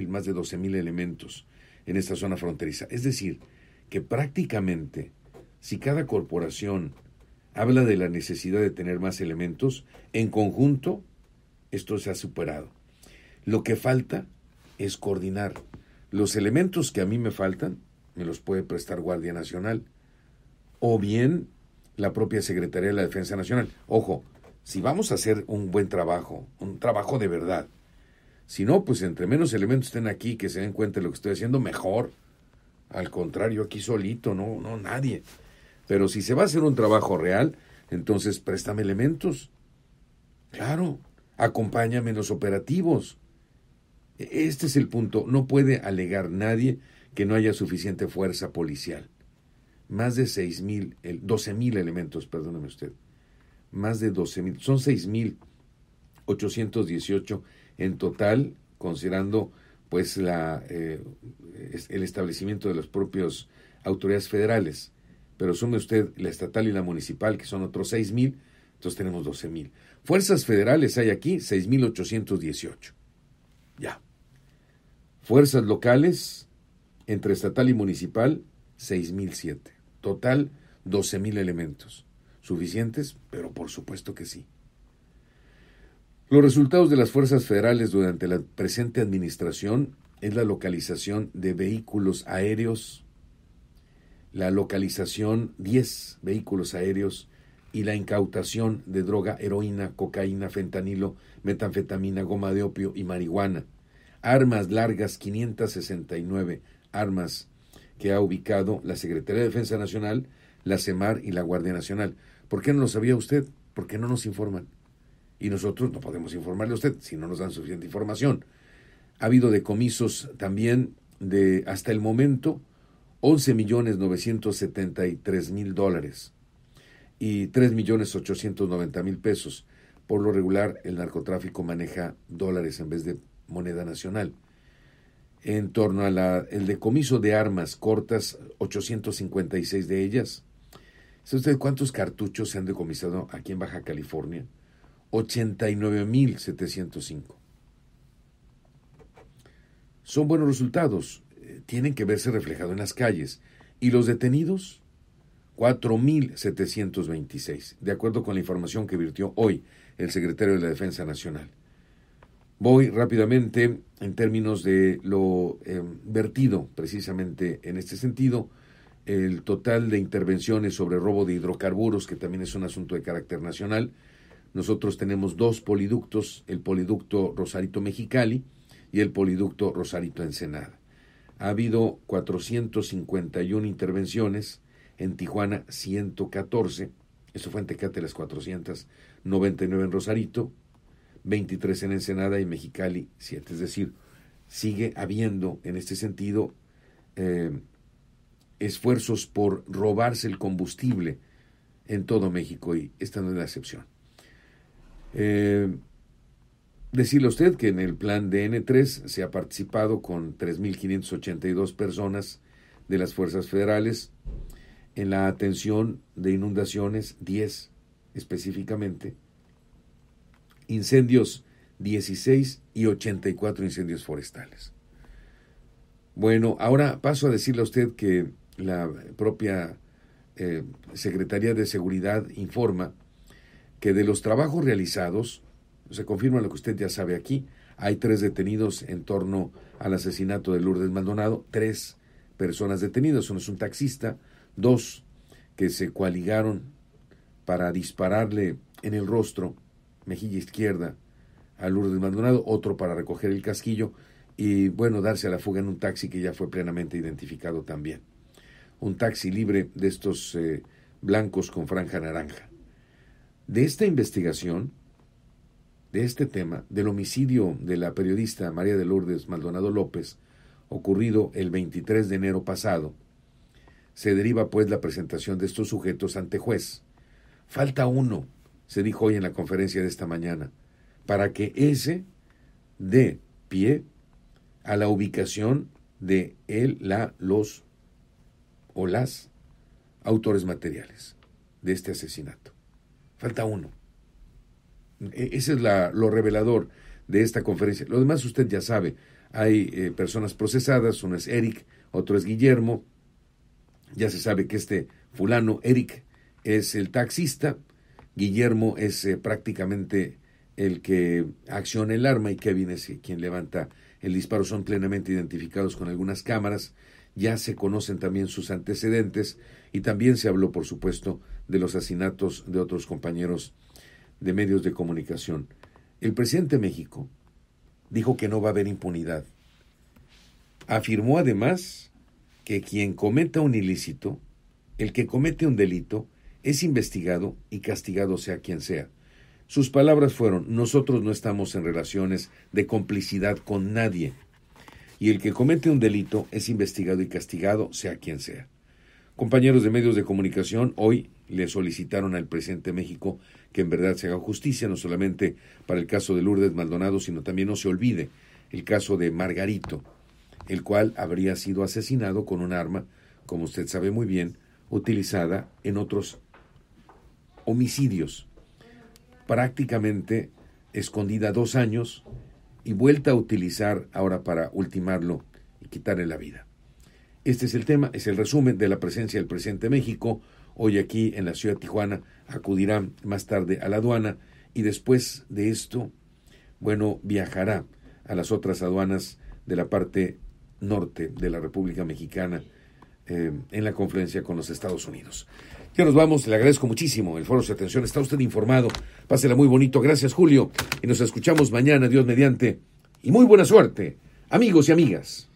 más de 12,000 elementos en esta zona fronteriza. Es decir, que prácticamente, si cada corporación habla de la necesidad de tener más elementos, en conjunto, esto se ha superado. Lo que falta es coordinar. Los elementos que a mí me faltan, me los puede prestar Guardia Nacional, o bien la propia Secretaría de la Defensa Nacional. Ojo, si vamos a hacer un buen trabajo, un trabajo de verdad, si no, pues entre menos elementos estén aquí, que se den cuenta de lo que estoy haciendo, mejor. Al contrario, aquí solito, no nadie. Pero si se va a hacer un trabajo real, entonces préstame elementos. Claro, acompáñame en los operativos. Este es el punto. No puede alegar nadie que no haya suficiente fuerza policial. Más de 12,000 elementos, perdóneme usted. Más de 12,000. Son 6,818 en total, considerando pues el establecimiento de las propias autoridades federales. Pero sume usted la estatal y la municipal, que son otros 6,000, entonces tenemos 12,000. Fuerzas federales hay aquí, 6,818. Ya. Fuerzas locales, entre estatal y municipal, 6,007. Total, 12,000 elementos. ¿Suficientes? Pero por supuesto que sí. Los resultados de las fuerzas federales durante la presente administración es la localización de vehículos aéreos la localización 10 vehículos aéreos y la incautación de droga, heroína, cocaína, fentanilo, metanfetamina, goma de opio y marihuana. Armas largas, 569 armas que ha ubicado la Secretaría de Defensa Nacional, la CEMAR y la Guardia Nacional. ¿Por qué no lo sabía usted? ¿Por qué no nos informan? Y nosotros no podemos informarle a usted si no nos dan suficiente información. Ha habido decomisos también de, hasta el momento, $11,973,000 y $3,890,000. Por lo regular, el narcotráfico maneja dólares en vez de moneda nacional. En torno a el decomiso de armas cortas, 856 de ellas. ¿Sabe usted cuántos cartuchos se han decomisado aquí en Baja California? 89,705. Son buenos resultados, tienen que verse reflejados en las calles. ¿Y los detenidos? 4,726, de acuerdo con la información que virtió hoy el secretario de la Defensa Nacional. Voy rápidamente en términos de lo vertido precisamente en este sentido. El total de intervenciones sobre robo de hidrocarburos, que también es un asunto de carácter nacional. Nosotros tenemos 2 poliductos, el poliducto Rosarito-Mexicali y el poliducto Rosarito-Ensenada. Ha habido 451 intervenciones, en Tijuana 114, eso fue en Tecate las 499 en Rosarito, 23 en Ensenada y Mexicali 7. Es decir, sigue habiendo en este sentido esfuerzos por robarse el combustible en todo México, y esta no es la excepción. Decirle a usted que en el plan DN3 se ha participado con 3,582 personas de las fuerzas federales, en la atención de inundaciones 10 específicamente, incendios 16 y 84 incendios forestales. Bueno, ahora paso a decirle a usted que la propia Secretaría de Seguridad informa que de los trabajos realizados, se confirma lo que usted ya sabe aquí, hay 3 detenidos en torno al asesinato de Lourdes Maldonado, 3 personas detenidas, uno es un taxista, 2 que se coaligaron para dispararle en el rostro, mejilla izquierda, a Lourdes Maldonado, otro para recoger el casquillo y, bueno, darse a la fuga en un taxi que ya fue plenamente identificado también. Un taxi libre de estos blancos con franja naranja. De esta investigación, de este tema, del homicidio de la periodista María de Lourdes Maldonado López, ocurrido el 23 de enero pasado, se deriva pues la presentación de estos sujetos ante juez. Falta uno, se dijo hoy en la conferencia de esta mañana, para que ese dé pie a la ubicación de él, los o las autores materiales de este asesinato. Falta uno. Ese es lo revelador de esta conferencia. Lo demás usted ya sabe. Hay personas procesadas, uno es Eric, otro es Guillermo. Ya se sabe que este fulano, Eric, es el taxista, Guillermo es prácticamente el que acciona el arma y Kevin es quien levanta el disparo. Son plenamente identificados con algunas cámaras, ya se conocen también sus antecedentes y también se habló, por supuesto, de los asesinatos de otros compañeros de medios de comunicación. El presidente de México dijo que no va a haber impunidad. Afirmó además que quien cometa un ilícito, el que comete un delito, es investigado y castigado sea quien sea. Sus palabras fueron: nosotros no estamos en relaciones de complicidad con nadie, y el que comete un delito es investigado y castigado sea quien sea. Compañeros de medios de comunicación hoy le solicitaron al presidente de México que en verdad se haga justicia, no solamente para el caso de Lourdes Maldonado, sino también no se olvide el caso de Margarito, el cual habría sido asesinado con un arma, como usted sabe muy bien, utilizada en otros homicidios, prácticamente escondida 2 años y vuelta a utilizar ahora para ultimarlo y quitarle la vida. Este es el tema, es el resumen de la presencia del presidente de México hoy aquí en la ciudad de Tijuana. Acudirá más tarde a la aduana y después de esto, bueno, viajará a las otras aduanas de la parte norte de la República Mexicana, en la confluencia con los Estados Unidos. Ya nos vamos, le agradezco muchísimo el foro de su atención, está usted informado, pásela muy bonito, gracias Julio, y nos escuchamos mañana, Dios mediante, y muy buena suerte, amigos y amigas.